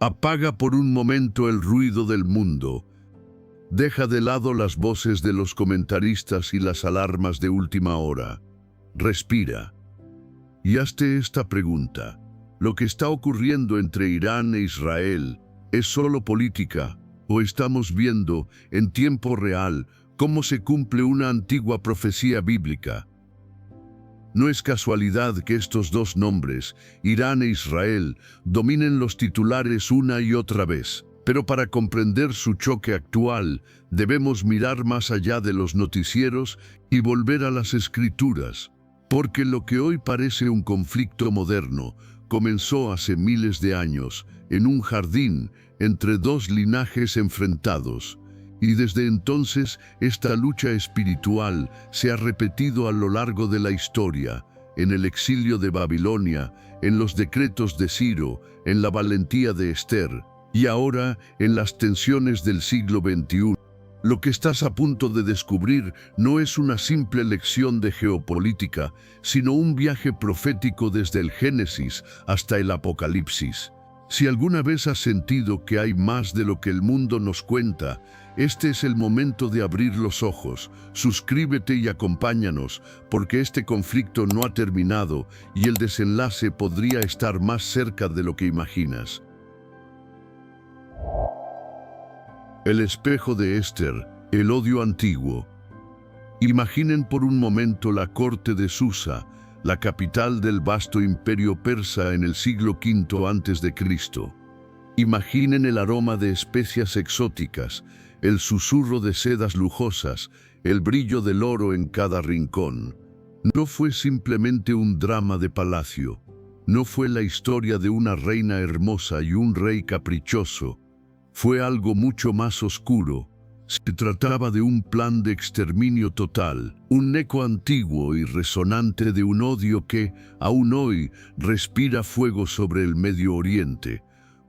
Apaga por un momento el ruido del mundo. Deja de lado las voces de los comentaristas y las alarmas de última hora. Respira. Y hazte esta pregunta. ¿Lo que está ocurriendo entre Irán e Israel es solo política o estamos viendo en tiempo real cómo se cumple una antigua profecía bíblica? No es casualidad que estos dos nombres, Irán e Israel, dominen los titulares una y otra vez. Pero para comprender su choque actual, debemos mirar más allá de los noticieros y volver a las Escrituras. Porque lo que hoy parece un conflicto moderno, comenzó hace miles de años, en un jardín, entre dos linajes enfrentados. Y desde entonces, esta lucha espiritual se ha repetido a lo largo de la historia, en el exilio de Babilonia, en los decretos de Ciro, en la valentía de Esther, y ahora en las tensiones del siglo XXI. Lo que estás a punto de descubrir no es una simple lección de geopolítica, sino un viaje profético desde el Génesis hasta el Apocalipsis. Si alguna vez has sentido que hay más de lo que el mundo nos cuenta, este es el momento de abrir los ojos. Suscríbete y acompáñanos, porque este conflicto no ha terminado y el desenlace podría estar más cerca de lo que imaginas. El espejo de Esther, el odio antiguo. Imaginen por un momento la corte de Susa, la capital del vasto imperio persa en el siglo V a.C. Imaginen el aroma de especias exóticas, el susurro de sedas lujosas, el brillo del oro en cada rincón. No fue simplemente un drama de palacio, no fue la historia de una reina hermosa y un rey caprichoso. Fue algo mucho más oscuro. Se trataba de un plan de exterminio total, un eco antiguo y resonante de un odio que, aún hoy, respira fuego sobre el Medio Oriente.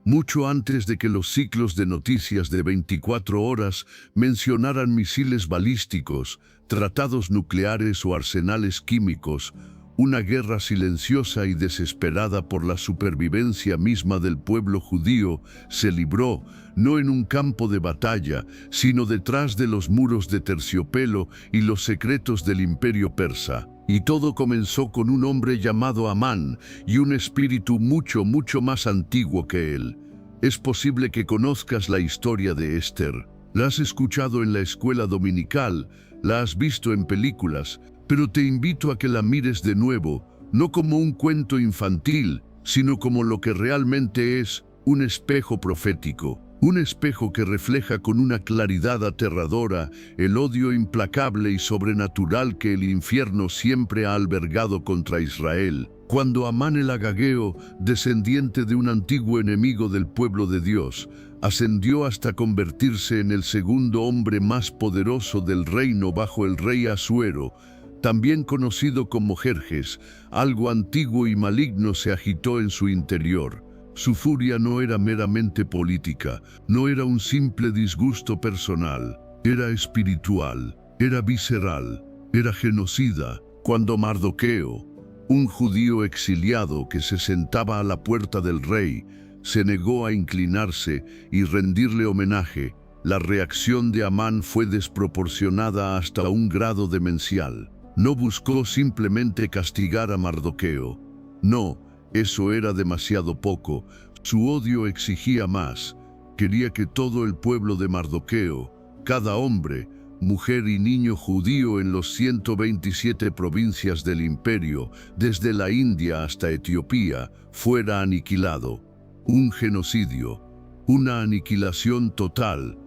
Mucho antes de que los ciclos de noticias de 24 horas mencionaran misiles balísticos, tratados nucleares o arsenales químicos, una guerra silenciosa y desesperada por la supervivencia misma del pueblo judío se libró, no en un campo de batalla, sino detrás de los muros de terciopelo y los secretos del imperio persa. Y todo comenzó con un hombre llamado Amán y un espíritu mucho más antiguo que él. Es posible que conozcas la historia de Esther. La has escuchado en la escuela dominical, la has visto en películas, pero te invito a que la mires de nuevo, no como un cuento infantil, sino como lo que realmente es, un espejo profético. Un espejo que refleja con una claridad aterradora el odio implacable y sobrenatural que el infierno siempre ha albergado contra Israel. Cuando Amán el agageo, descendiente de un antiguo enemigo del pueblo de Dios, ascendió hasta convertirse en el segundo hombre más poderoso del reino bajo el rey Asuero, también conocido como Jerjes, algo antiguo y maligno se agitó en su interior. Su furia no era meramente política, no era un simple disgusto personal, era espiritual, era visceral, era genocida. Cuando Mardoqueo, un judío exiliado que se sentaba a la puerta del rey, se negó a inclinarse y rendirle homenaje, la reacción de Amán fue desproporcionada hasta un grado demencial. No buscó simplemente castigar a Mardoqueo. No, eso era demasiado poco. Su odio exigía más. Quería que todo el pueblo de Mardoqueo, cada hombre, mujer y niño judío en los 127 provincias del imperio, desde la India hasta Etiopía, fuera aniquilado. Un genocidio, una aniquilación total,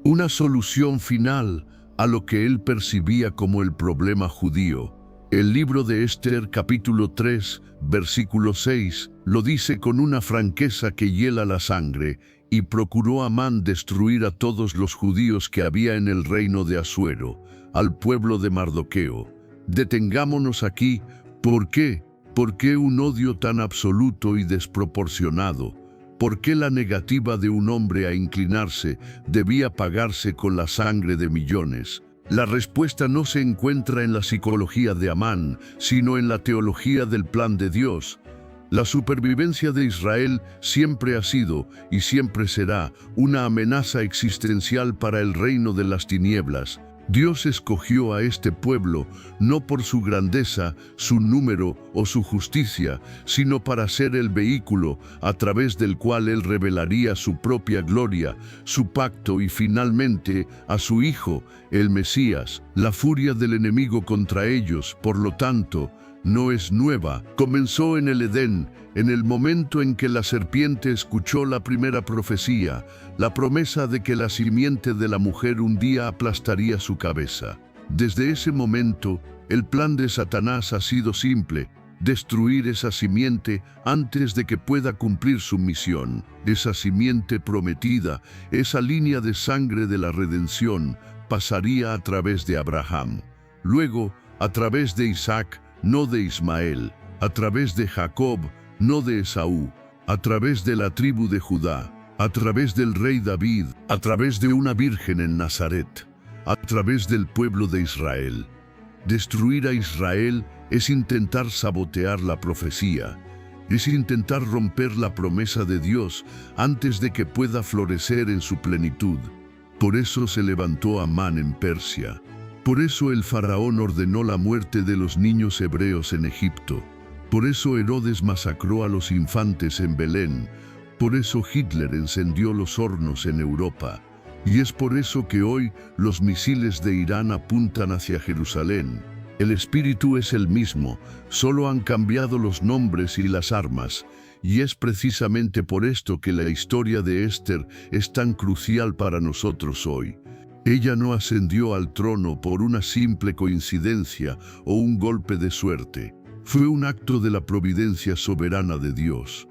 una solución final a lo que él percibía como el problema judío. El libro de Esther, capítulo 3, versículo 6, lo dice con una franqueza que hiela la sangre, y procuró Amán destruir a todos los judíos que había en el reino de Asuero, al pueblo de Mardoqueo. Detengámonos aquí. ¿Por qué? ¿Por qué un odio tan absoluto y desproporcionado? ¿Por qué la negativa de un hombre a inclinarse debía pagarse con la sangre de millones? La respuesta no se encuentra en la psicología de Amán, sino en la teología del plan de Dios. La supervivencia de Israel siempre ha sido y siempre será una amenaza existencial para el reino de las tinieblas. Dios escogió a este pueblo no por su grandeza, su número o su justicia, sino para ser el vehículo a través del cual Él revelaría su propia gloria, su pacto y finalmente a su Hijo, el Mesías. La furia del enemigo contra ellos, por lo tanto, no es nueva. Comenzó en el Edén, en el momento en que la serpiente escuchó la primera profecía, la promesa de que la simiente de la mujer un día aplastaría su cabeza. Desde ese momento, el plan de Satanás ha sido simple: destruir esa simiente antes de que pueda cumplir su misión. Esa simiente prometida, esa línea de sangre de la redención, pasaría a través de Abraham, luego a través de Isaac, no de Ismael, a través de Jacob, no de Esaú, a través de la tribu de Judá, a través del rey David, a través de una virgen en Nazaret, a través del pueblo de Israel. Destruir a Israel es intentar sabotear la profecía, es intentar romper la promesa de Dios antes de que pueda florecer en su plenitud. Por eso se levantó Amán en Persia. Por eso el faraón ordenó la muerte de los niños hebreos en Egipto. Por eso Herodes masacró a los infantes en Belén. Por eso Hitler encendió los hornos en Europa. Y es por eso que hoy los misiles de Irán apuntan hacia Jerusalén. El espíritu es el mismo, solo han cambiado los nombres y las armas. Y es precisamente por esto que la historia de Esther es tan crucial para nosotros hoy. Ella no ascendió al trono por una simple coincidencia o un golpe de suerte. Fue un acto de la providencia soberana de Dios.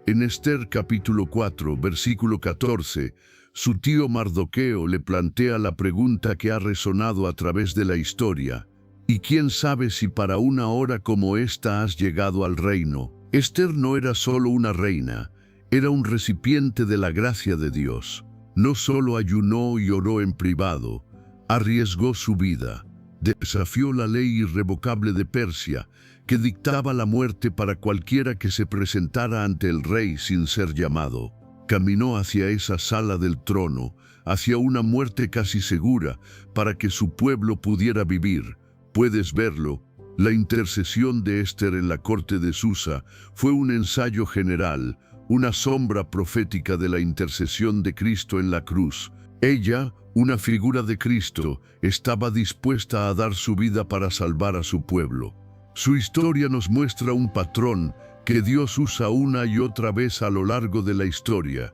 En Esther capítulo 4, versículo 14, su tío Mardoqueo le plantea la pregunta que ha resonado a través de la historia: ¿y quién sabe si para una hora como esta has llegado al reino? Esther no era solo una reina, era un recipiente de la gracia de Dios. No solo ayunó y oró en privado, arriesgó su vida, desafió la ley irrevocable de Persia, que dictaba la muerte para cualquiera que se presentara ante el rey sin ser llamado. Caminó hacia esa sala del trono, hacia una muerte casi segura, para que su pueblo pudiera vivir. Puedes verlo. La intercesión de Esther en la corte de Susa fue un ensayo general, una sombra profética de la intercesión de Cristo en la cruz. Ella, una figura de Cristo, estaba dispuesta a dar su vida para salvar a su pueblo. Su historia nos muestra un patrón que Dios usa una y otra vez a lo largo de la historia.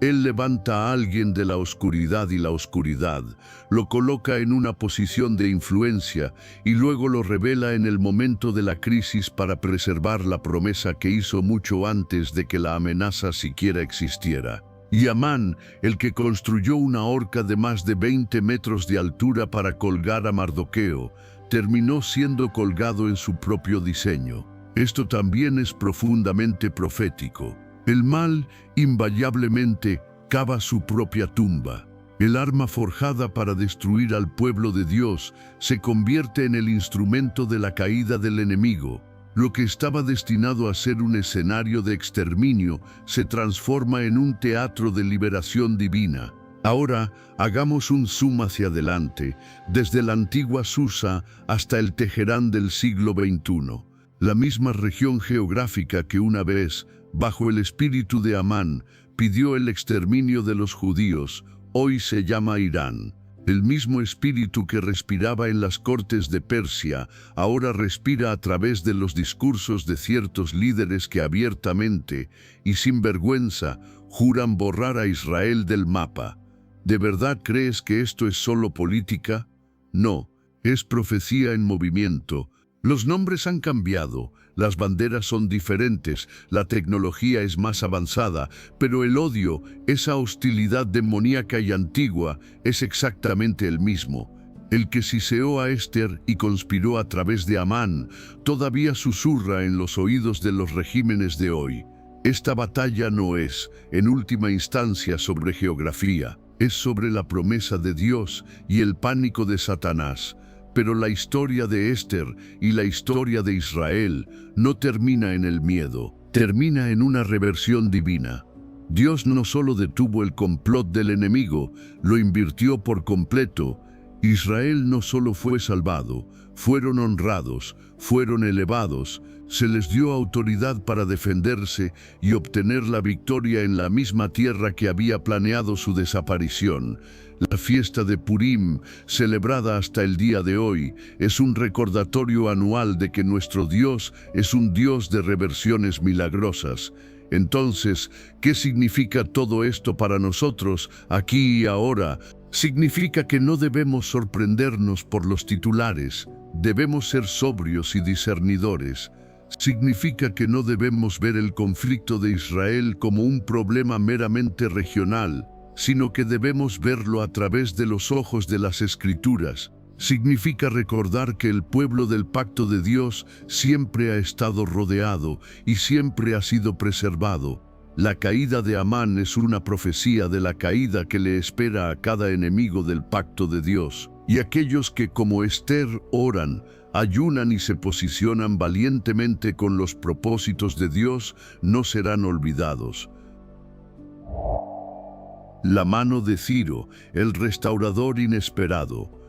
Él levanta a alguien de la oscuridad y la oscuridad, lo coloca en una posición de influencia y luego lo revela en el momento de la crisis para preservar la promesa que hizo mucho antes de que la amenaza siquiera existiera. Y Amán, el que construyó una horca de más de 20 metros de altura para colgar a Mardoqueo, terminó siendo colgado en su propio diseño. Esto también es profundamente profético. El mal, invariablemente, cava su propia tumba. El arma forjada para destruir al pueblo de Dios se convierte en el instrumento de la caída del enemigo. Lo que estaba destinado a ser un escenario de exterminio se transforma en un teatro de liberación divina. Ahora, hagamos un zoom hacia adelante, desde la antigua Susa hasta el Teherán del siglo XXI. La misma región geográfica que una vez, bajo el espíritu de Amán, pidió el exterminio de los judíos, hoy se llama Irán. El mismo espíritu que respiraba en las cortes de Persia, ahora respira a través de los discursos de ciertos líderes que abiertamente y sin vergüenza juran borrar a Israel del mapa. ¿De verdad crees que esto es solo política? No, es profecía en movimiento. Los nombres han cambiado, las banderas son diferentes, la tecnología es más avanzada, pero el odio, esa hostilidad demoníaca y antigua, es exactamente el mismo. El que siseó a Esther y conspiró a través de Amán, todavía susurra en los oídos de los regímenes de hoy. Esta batalla no es, en última instancia, sobre geografía, es sobre la promesa de Dios y el pánico de Satanás. Pero la historia de Esther y la historia de Israel no termina en el miedo. termina en una reversión divina. Dios no solo detuvo el complot del enemigo, lo invirtió por completo. Israel no solo fue salvado, fueron honrados, fueron elevados, se les dio autoridad para defenderse y obtener la victoria en la misma tierra que había planeado su desaparición. La fiesta de Purim, celebrada hasta el día de hoy, es un recordatorio anual de que nuestro Dios es un Dios de reversiones milagrosas. Entonces, ¿qué significa todo esto para nosotros, aquí y ahora? Significa que no debemos sorprendernos por los titulares, debemos ser sobrios y discernidores. Significa que no debemos ver el conflicto de Israel como un problema meramente regional, sino que debemos verlo a través de los ojos de las Escrituras. Significa recordar que el pueblo del pacto de Dios siempre ha estado rodeado y siempre ha sido preservado. La caída de Amán es una profecía de la caída que le espera a cada enemigo del pacto de Dios. Y aquellos que como Esther oran, ayunan y se posicionan valientemente con los propósitos de Dios no serán olvidados. La mano de Ciro, el restaurador inesperado.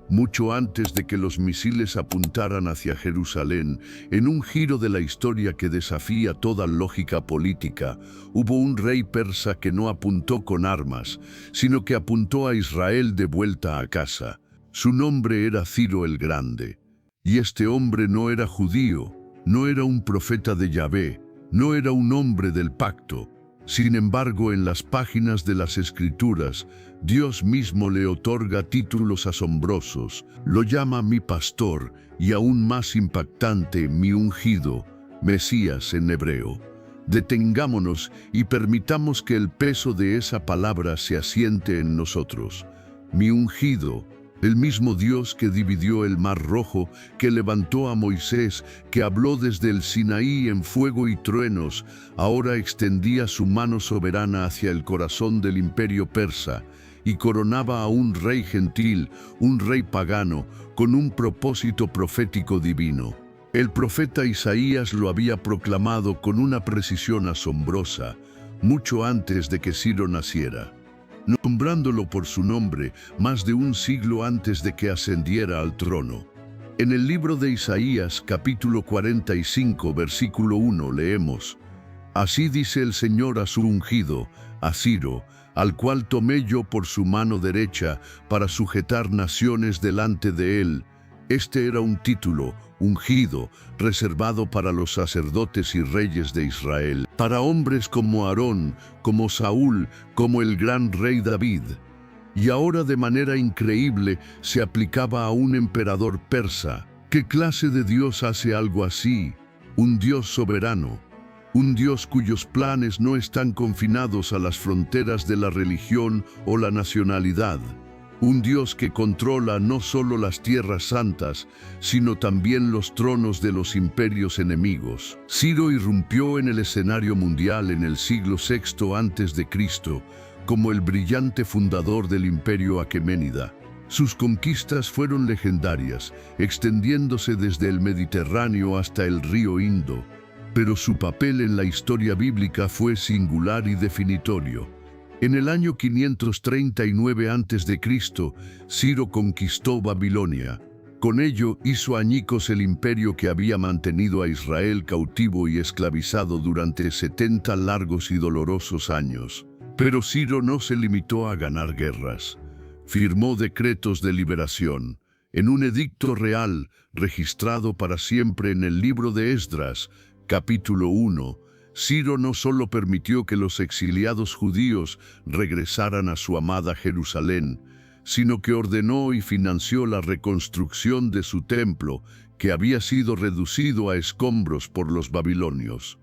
Mucho antes de que los misiles apuntaran hacia Jerusalén, en un giro de la historia que desafía toda lógica política, hubo un rey persa que no apuntó con armas, sino que apuntó a Israel de vuelta a casa. Su nombre era Ciro el Grande. Y este hombre no era judío, no era un profeta de Yahvé, no era un hombre del pacto. Sin embargo, en las páginas de las Escrituras, Dios mismo le otorga títulos asombrosos, lo llama mi pastor y aún más impactante, mi ungido, Mesías en hebreo. Detengámonos y permitamos que el peso de esa palabra se asiente en nosotros. Mi ungido, el mismo Dios que dividió el Mar Rojo, que levantó a Moisés, que habló desde el Sinaí en fuego y truenos, ahora extendía su mano soberana hacia el corazón del imperio persa y coronaba a un rey gentil, un rey pagano, con un propósito profético divino. El profeta Isaías lo había proclamado con una precisión asombrosa, mucho antes de que Ciro naciera, nombrándolo por su nombre más de un siglo antes de que ascendiera al trono. En el libro de Isaías, capítulo 45, versículo 1, leemos: Así dice el Señor a su ungido, a Ciro, al cual tomé yo por su mano derecha para sujetar naciones delante de él. Este era un título, ungido, reservado para los sacerdotes y reyes de Israel, para hombres como Aarón, como Saúl, como el gran rey David. Y ahora de manera increíble se aplicaba a un emperador persa. ¿Qué clase de Dios hace algo así? Un Dios soberano. Un Dios cuyos planes no están confinados a las fronteras de la religión o la nacionalidad. Un Dios que controla no solo las tierras santas, sino también los tronos de los imperios enemigos. Ciro irrumpió en el escenario mundial en el siglo VI a.C., como el brillante fundador del imperio aqueménida. Sus conquistas fueron legendarias, extendiéndose desde el Mediterráneo hasta el río Indo. Pero su papel en la historia bíblica fue singular y definitorio. En el año 539 a.C., Ciro conquistó Babilonia. Con ello hizo añicos el imperio que había mantenido a Israel cautivo y esclavizado durante 70 largos y dolorosos años. Pero Ciro no se limitó a ganar guerras. Firmó decretos de liberación. En un edicto real, registrado para siempre en el libro de Esdras, capítulo 1, Ciro no solo permitió que los exiliados judíos regresaran a su amada Jerusalén, sino que ordenó y financió la reconstrucción de su templo, que había sido reducido a escombros por los babilonios.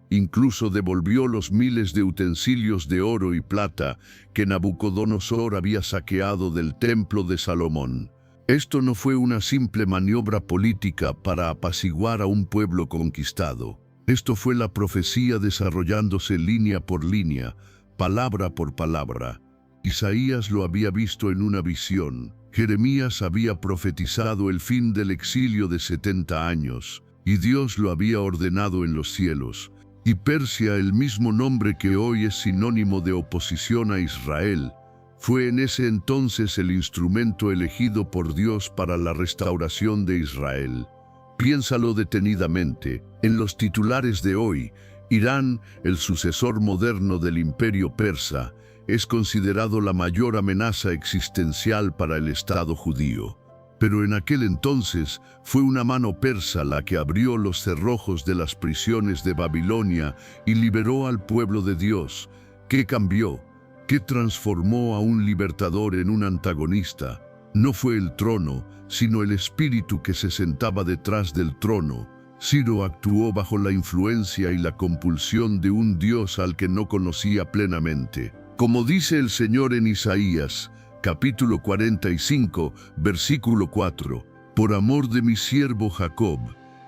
Incluso devolvió los miles de utensilios de oro y plata que Nabucodonosor había saqueado del templo de Salomón. Esto no fue una simple maniobra política para apaciguar a un pueblo conquistado. Esto fue la profecía desarrollándose línea por línea, palabra por palabra. Isaías lo había visto en una visión. Jeremías había profetizado el fin del exilio de 70 años. y Dios lo había ordenado en los cielos. Y Persia, el mismo nombre que hoy es sinónimo de oposición a Israel, fue en ese entonces el instrumento elegido por Dios para la restauración de Israel. Piénsalo detenidamente. En los titulares de hoy, Irán, el sucesor moderno del imperio persa, es considerado la mayor amenaza existencial para el Estado judío. Pero en aquel entonces fue una mano persa la que abrió los cerrojos de las prisiones de Babilonia y liberó al pueblo de Dios. ¿Qué cambió? ¿Qué transformó a un libertador en un antagonista? No fue el trono, sino el espíritu que se sentaba detrás del trono. Ciro actuó bajo la influencia y la compulsión de un Dios al que no conocía plenamente. Como dice el Señor en Isaías, capítulo 45, versículo 4, «Por amor de mi siervo Jacob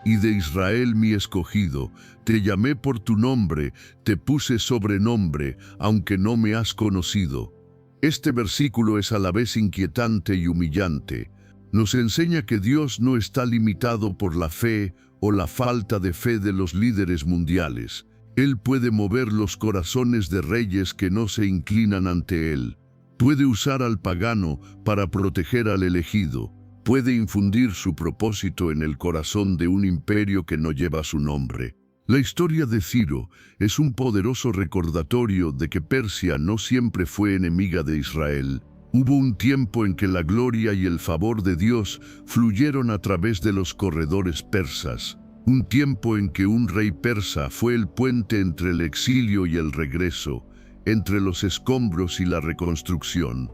y de Israel mi escogido, te llamé por tu nombre, te puse sobrenombre, aunque no me has conocido». Este versículo es a la vez inquietante y humillante. Nos enseña que Dios no está limitado por la fe o la falta de fe de los líderes mundiales. Él puede mover los corazones de reyes que no se inclinan ante Él. Puede usar al pagano para proteger al elegido. Puede infundir su propósito en el corazón de un imperio que no lleva su nombre. La historia de Ciro es un poderoso recordatorio de que Persia no siempre fue enemiga de Israel. Hubo un tiempo en que la gloria y el favor de Dios fluyeron a través de los corredores persas. Un tiempo en que un rey persa fue el puente entre el exilio y el regreso, entre los escombros y la reconstrucción.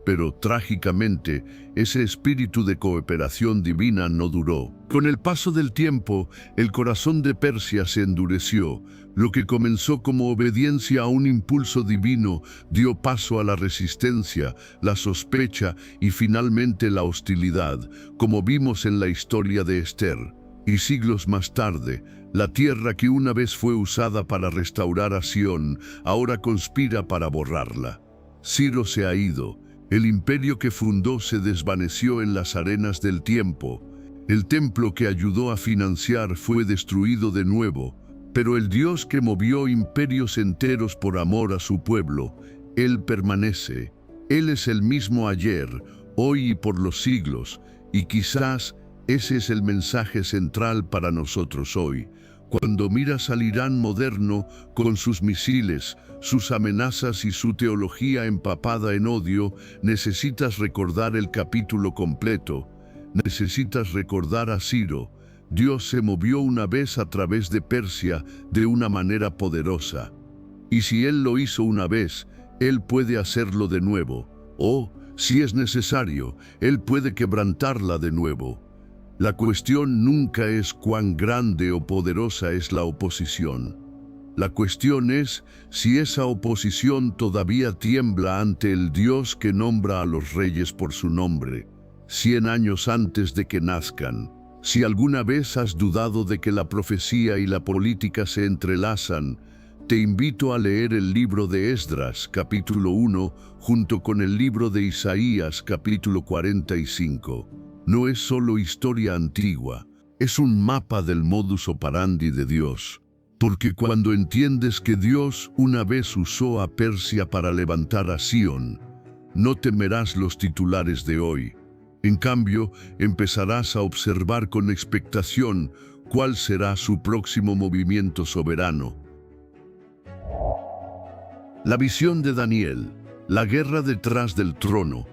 Pero trágicamente, ese espíritu de cooperación divina no duró. Con el paso del tiempo, el corazón de Persia se endureció. Lo que comenzó como obediencia a un impulso divino dio paso a la resistencia, la sospecha y finalmente la hostilidad, como vimos en la historia de Esther. Y siglos más tarde, la tierra que una vez fue usada para restaurar a Sión, ahora conspira para borrarla. Ciro se ha ido. El imperio que fundó se desvaneció en las arenas del tiempo. El templo que ayudó a financiar fue destruido de nuevo. Pero el Dios que movió imperios enteros por amor a su pueblo, Él permanece. Él es el mismo ayer, hoy y por los siglos, y quizás ese es el mensaje central para nosotros hoy. Cuando miras al Irán moderno con sus misiles, sus amenazas y su teología empapada en odio, necesitas recordar el capítulo completo. Necesitas recordar a Ciro. Dios se movió una vez a través de Persia de una manera poderosa. Y si Él lo hizo una vez, Él puede hacerlo de nuevo. O, si es necesario, Él puede quebrantarla de nuevo. La cuestión nunca es cuán grande o poderosa es la oposición. La cuestión es si esa oposición todavía tiembla ante el Dios que nombra a los reyes por su nombre, 100 años antes de que nazcan. Si alguna vez has dudado de que la profecía y la política se entrelazan, te invito a leer el libro de Esdras, capítulo 1, junto con el libro de Isaías, capítulo 45. No es solo historia antigua, es un mapa del modus operandi de Dios. Porque cuando entiendes que Dios una vez usó a Persia para levantar a Sión, no temerás los titulares de hoy. En cambio, empezarás a observar con expectación cuál será su próximo movimiento soberano. La visión de Daniel, la guerra detrás del trono.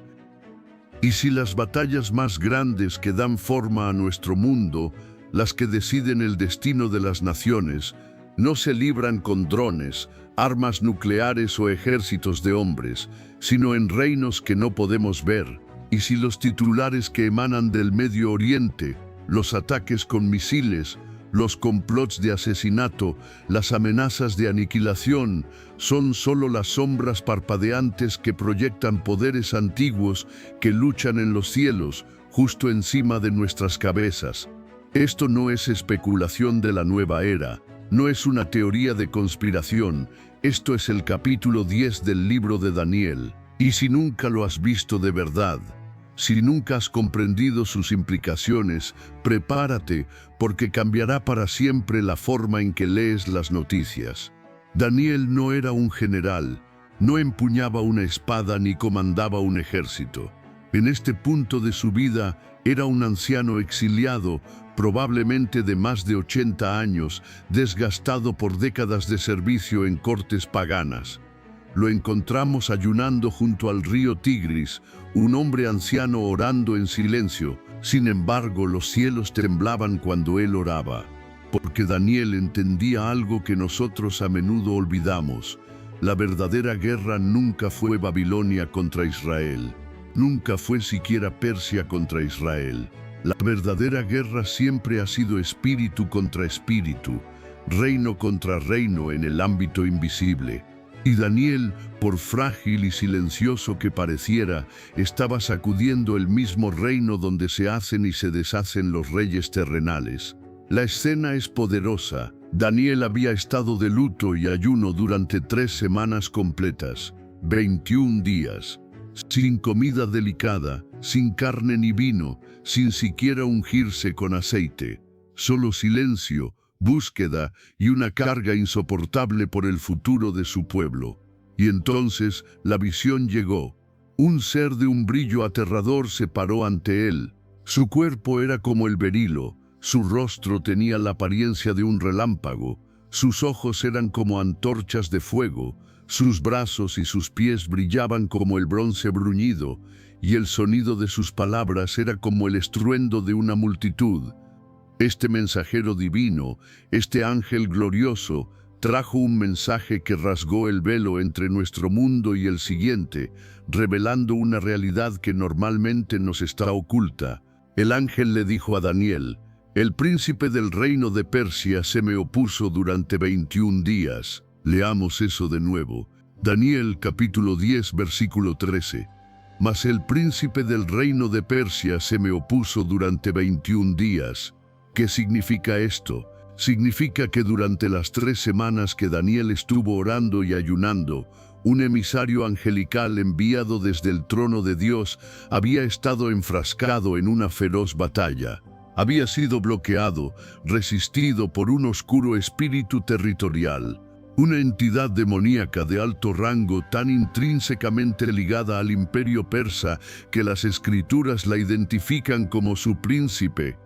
Y si las batallas más grandes que dan forma a nuestro mundo, las que deciden el destino de las naciones, no se libran con drones, armas nucleares o ejércitos de hombres, sino en reinos que no podemos ver, y si los titulares que emanan del Medio Oriente, los ataques con misiles, los complots de asesinato, las amenazas de aniquilación, son solo las sombras parpadeantes que proyectan poderes antiguos que luchan en los cielos, justo encima de nuestras cabezas. Esto no es especulación de la nueva era, no es una teoría de conspiración, esto es el capítulo 10 del libro de Daniel. Y si nunca lo has visto de verdad, Si nunca has comprendido sus implicaciones, prepárate, porque cambiará para siempre la forma en que lees las noticias. Daniel no era un general, no empuñaba una espada ni comandaba un ejército. En este punto de su vida era un anciano exiliado, probablemente de más de 80 años, desgastado por décadas de servicio en cortes paganas. Lo encontramos ayunando junto al río Tigris, un hombre anciano orando en silencio. Sin embargo, los cielos temblaban cuando él oraba, porque Daniel entendía algo que nosotros a menudo olvidamos. La verdadera guerra nunca fue Babilonia contra Israel. Nunca fue siquiera Persia contra Israel. La verdadera guerra siempre ha sido espíritu contra espíritu, reino contra reino en el ámbito invisible. Y Daniel, por frágil y silencioso que pareciera, estaba sacudiendo el mismo reino donde se hacen y se deshacen los reyes terrenales. La escena es poderosa. Daniel había estado de luto y ayuno durante 3 semanas completas, 21 días, sin comida delicada, sin carne ni vino, sin siquiera ungirse con aceite. Solo silencio, búsqueda y una carga insoportable por el futuro de su pueblo. Y entonces la visión llegó. Un ser de un brillo aterrador se paró ante él. Su cuerpo era como el berilo, su rostro tenía la apariencia de un relámpago, sus ojos eran como antorchas de fuego, sus brazos y sus pies brillaban como el bronce bruñido, y el sonido de sus palabras era como el estruendo de una multitud. Este mensajero divino, este ángel glorioso, trajo un mensaje que rasgó el velo entre nuestro mundo y el siguiente, revelando una realidad que normalmente nos está oculta. El ángel le dijo a Daniel: el príncipe del reino de Persia se me opuso durante 21 días. Leamos eso de nuevo. Daniel capítulo 10 versículo 13. Mas el príncipe del reino de Persia se me opuso durante 21 días. ¿Qué significa esto? Significa que durante las 3 semanas que Daniel estuvo orando y ayunando, un emisario angelical enviado desde el trono de Dios había estado enfrascado en una feroz batalla. Había sido bloqueado, resistido por un oscuro espíritu territorial, una entidad demoníaca de alto rango tan intrínsecamente ligada al imperio persa que las escrituras la identifican como su príncipe.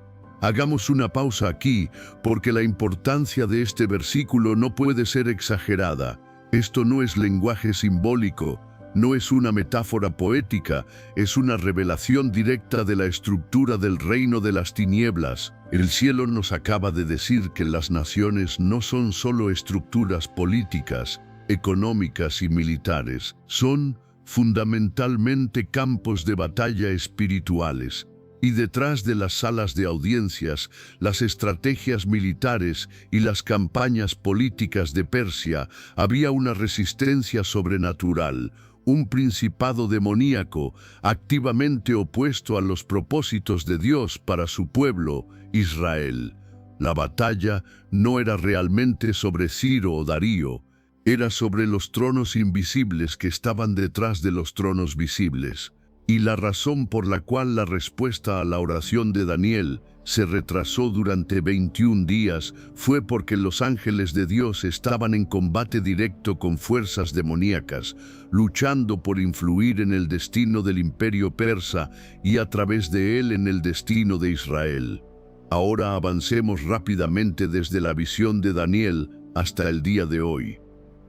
Hagamos una pausa aquí, porque la importancia de este versículo no puede ser exagerada. Esto no es lenguaje simbólico, no es una metáfora poética, es una revelación directa de la estructura del reino de las tinieblas. El cielo nos acaba de decir que las naciones no son solo estructuras políticas, económicas y militares, son fundamentalmente campos de batalla espirituales. Y detrás de las salas de audiencias, las estrategias militares y las campañas políticas de Persia, había una resistencia sobrenatural, un principado demoníaco activamente opuesto a los propósitos de Dios para su pueblo, Israel. La batalla no era realmente sobre Ciro o Darío, era sobre los tronos invisibles que estaban detrás de los tronos visibles. Y la razón por la cual la respuesta a la oración de Daniel se retrasó durante 21 días fue porque los ángeles de Dios estaban en combate directo con fuerzas demoníacas, luchando por influir en el destino del imperio persa y a través de él en el destino de Israel. Ahora avancemos rápidamente desde la visión de Daniel hasta el día de hoy.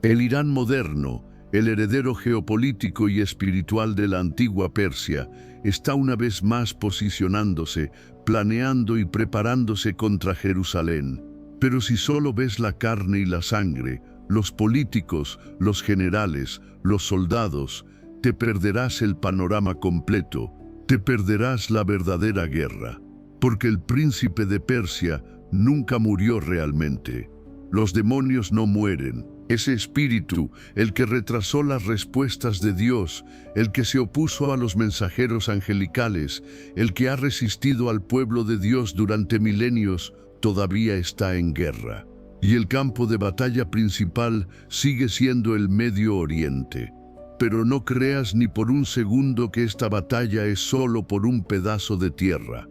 El Irán moderno, el heredero geopolítico y espiritual de la antigua Persia, está una vez más posicionándose, planeando y preparándose contra Jerusalén. Pero si solo ves la carne y la sangre, los políticos, los generales, los soldados, te perderás el panorama completo, te perderás la verdadera guerra. Porque el príncipe de Persia nunca murió realmente. Los demonios no mueren. Ese espíritu, el que retrasó las respuestas de Dios, el que se opuso a los mensajeros angelicales, el que ha resistido al pueblo de Dios durante milenios, todavía está en guerra. Y el campo de batalla principal sigue siendo el Medio Oriente. Pero no creas ni por un segundo que esta batalla es solo por un pedazo de tierra.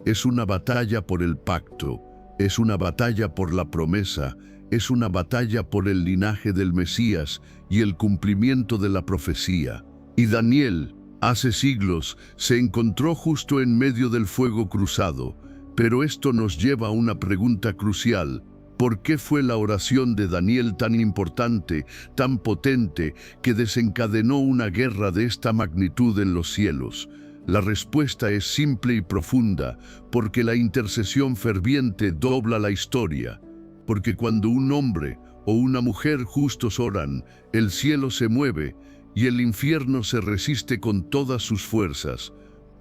Es una batalla por el pacto, es una batalla por la promesa, es una batalla por el linaje del Mesías y el cumplimiento de la profecía. Y Daniel, hace siglos, se encontró justo en medio del fuego cruzado. Pero esto nos lleva a una pregunta crucial. ¿Por qué fue la oración de Daniel tan importante, tan potente, que desencadenó una guerra de esta magnitud en los cielos? La respuesta es simple y profunda, porque la intercesión ferviente dobla la historia. Porque cuando un hombre o una mujer justos oran, el cielo se mueve y el infierno se resiste con todas sus fuerzas.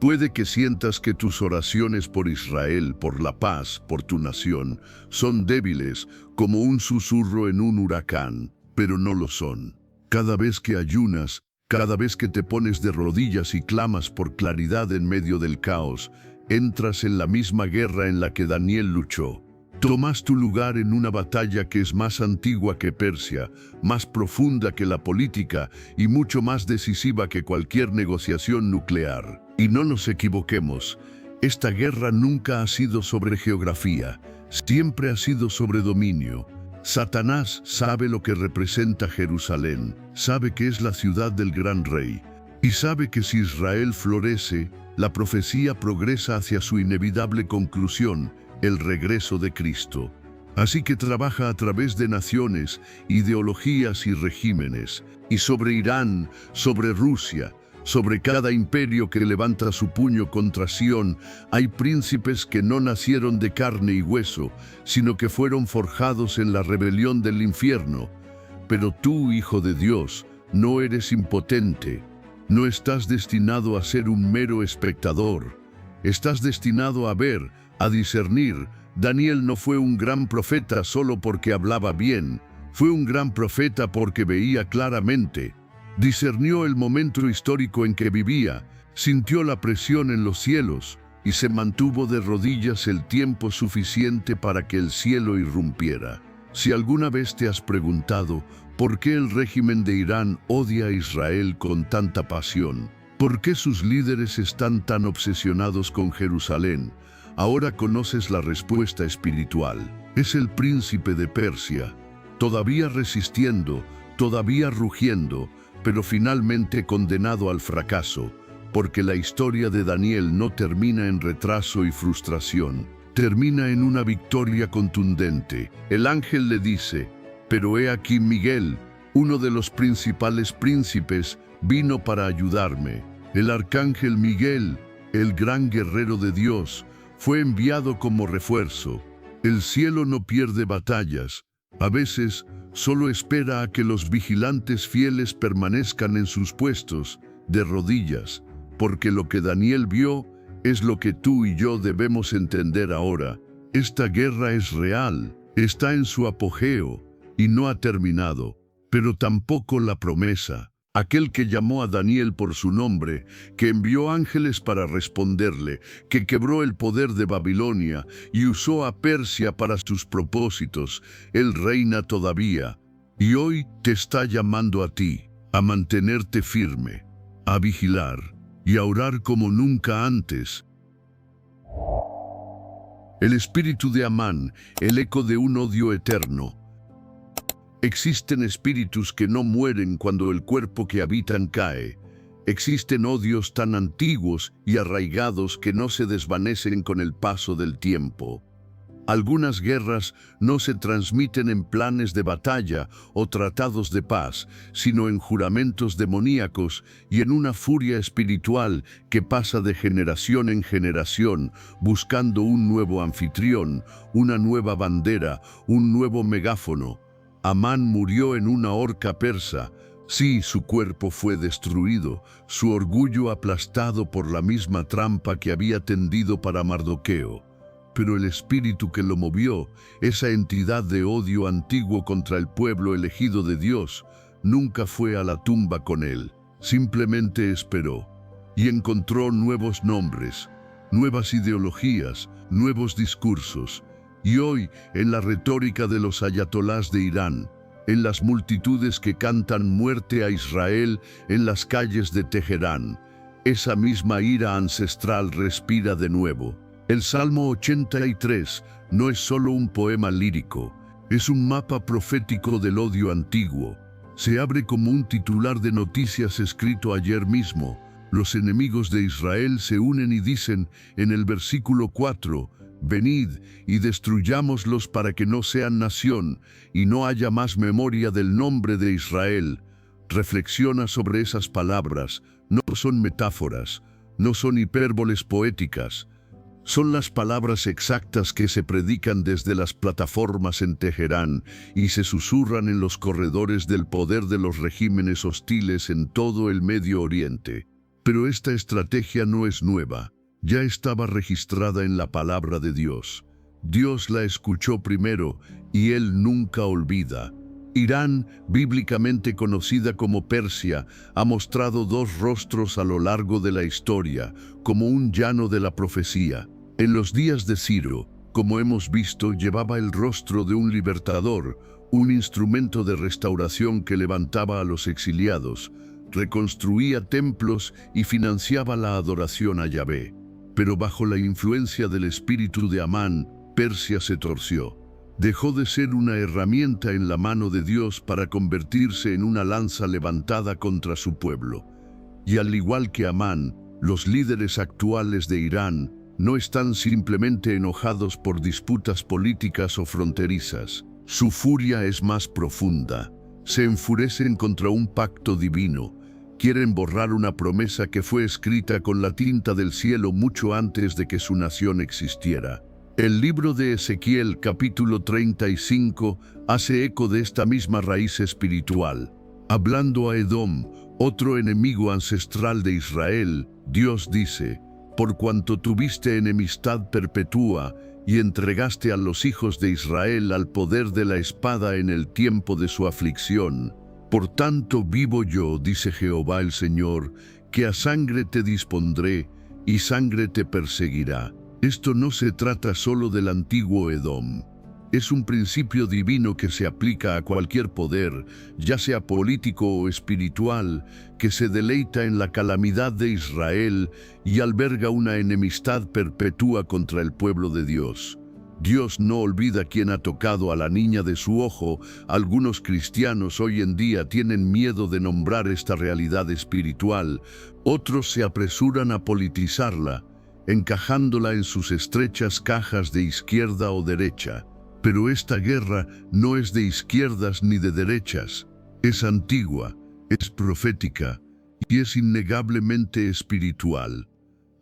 Puede que sientas que tus oraciones por Israel, por la paz, por tu nación, son débiles como un susurro en un huracán, pero no lo son. Cada vez que ayunas, cada vez que te pones de rodillas y clamas por claridad en medio del caos, entras en la misma guerra en la que Daniel luchó. Tomas tu lugar en una batalla que es más antigua que Persia, más profunda que la política y mucho más decisiva que cualquier negociación nuclear. Y no nos equivoquemos, esta guerra nunca ha sido sobre geografía, siempre ha sido sobre dominio. Satanás sabe lo que representa Jerusalén, sabe que es la ciudad del gran rey, y sabe que si Israel florece, la profecía progresa hacia su inevitable conclusión, el regreso de Cristo. Así que trabaja a través de naciones, ideologías y regímenes, y sobre Irán, sobre Rusia, sobre cada imperio que levanta su puño contra Sión, hay príncipes que no nacieron de carne y hueso, sino que fueron forjados en la rebelión del infierno. Pero tú, hijo de Dios, no eres impotente. No estás destinado a ser un mero espectador. Estás destinado a ver, a discernir. Daniel no fue un gran profeta solo porque hablaba bien. Fue un gran profeta porque veía claramente. Discernió el momento histórico en que vivía, sintió la presión en los cielos y se mantuvo de rodillas el tiempo suficiente para que el cielo irrumpiera. Si alguna vez te has preguntado por qué el régimen de Irán odia a Israel con tanta pasión, por qué sus líderes están tan obsesionados con Jerusalén, ahora conoces la respuesta espiritual. Es el príncipe de Persia, todavía resistiendo, todavía rugiendo, pero finalmente condenado al fracaso, porque la historia de Daniel no termina en retraso y frustración, termina en una victoria contundente. El ángel le dice, pero he aquí Miguel, uno de los principales príncipes, vino para ayudarme. El arcángel Miguel, el gran guerrero de Dios, fue enviado como refuerzo. El cielo no pierde batallas, a veces solo espera a que los vigilantes fieles permanezcan en sus puestos, de rodillas, porque lo que Daniel vio es lo que tú y yo debemos entender ahora. Esta guerra es real, está en su apogeo y no ha terminado, pero tampoco la promesa. Aquel que llamó a Daniel por su nombre, que envió ángeles para responderle, que quebró el poder de Babilonia y usó a Persia para sus propósitos, él reina todavía. Y hoy te está llamando a ti, a mantenerte firme, a vigilar y a orar como nunca antes. El espíritu de Amán, el eco de un odio eterno. Existen espíritus que no mueren cuando el cuerpo que habitan cae. Existen odios tan antiguos y arraigados que no se desvanecen con el paso del tiempo. Algunas guerras no se transmiten en planes de batalla o tratados de paz, sino en juramentos demoníacos y en una furia espiritual que pasa de generación en generación, buscando un nuevo anfitrión, una nueva bandera, un nuevo megáfono. Amán murió en una horca persa. Sí, su cuerpo fue destruido, su orgullo aplastado por la misma trampa que había tendido para Mardoqueo. Pero el espíritu que lo movió, esa entidad de odio antiguo contra el pueblo elegido de Dios, nunca fue a la tumba con él. Simplemente esperó y encontró nuevos nombres, nuevas ideologías, nuevos discursos. Y hoy, en la retórica de los ayatolás de Irán, en las multitudes que cantan muerte a Israel en las calles de Teherán. Esa misma ira ancestral respira de nuevo. El Salmo 83 no es solo un poema lírico, es un mapa profético del odio antiguo. Se abre como un titular de noticias escrito ayer mismo. Los enemigos de Israel se unen y dicen en el versículo 4, «Venid y destruyámoslos para que no sean nación y no haya más memoria del nombre de Israel». Reflexiona sobre esas palabras. No son metáforas, no son hipérboles poéticas. Son las palabras exactas que se predican desde las plataformas en Teherán y se susurran en los corredores del poder de los regímenes hostiles en todo el Medio Oriente. Pero esta estrategia no es nueva, ya estaba registrada en la palabra de Dios. Dios la escuchó primero y Él nunca olvida. Irán, bíblicamente conocida como Persia, ha mostrado dos rostros a lo largo de la historia, como un llano de la profecía. En los días de Ciro, como hemos visto, llevaba el rostro de un libertador, un instrumento de restauración que levantaba a los exiliados, reconstruía templos y financiaba la adoración a Yahvé. Pero bajo la influencia del espíritu de Amán, Persia se torció. Dejó de ser una herramienta en la mano de Dios para convertirse en una lanza levantada contra su pueblo. Y al igual que Amán, los líderes actuales de Irán no están simplemente enojados por disputas políticas o fronterizas. Su furia es más profunda. Se enfurecen contra un pacto divino. Quieren borrar una promesa que fue escrita con la tinta del cielo mucho antes de que su nación existiera. El libro de Ezequiel, capítulo 35, hace eco de esta misma raíz espiritual. Hablando a Edom, otro enemigo ancestral de Israel, Dios dice, «Por cuanto tuviste enemistad perpetua y entregaste a los hijos de Israel al poder de la espada en el tiempo de su aflicción, por tanto vivo yo, dice Jehová el Señor, que a sangre te dispondré y sangre te perseguirá». Esto no se trata solo del antiguo Edom. Es un principio divino que se aplica a cualquier poder, ya sea político o espiritual, que se deleita en la calamidad de Israel y alberga una enemistad perpetua contra el pueblo de Dios. Dios no olvida quién ha tocado a la niña de su ojo. Algunos cristianos hoy en día tienen miedo de nombrar esta realidad espiritual. Otros se apresuran a politizarla, encajándola en sus estrechas cajas de izquierda o derecha. Pero esta guerra no es de izquierdas ni de derechas. Es antigua, es profética y es innegablemente espiritual.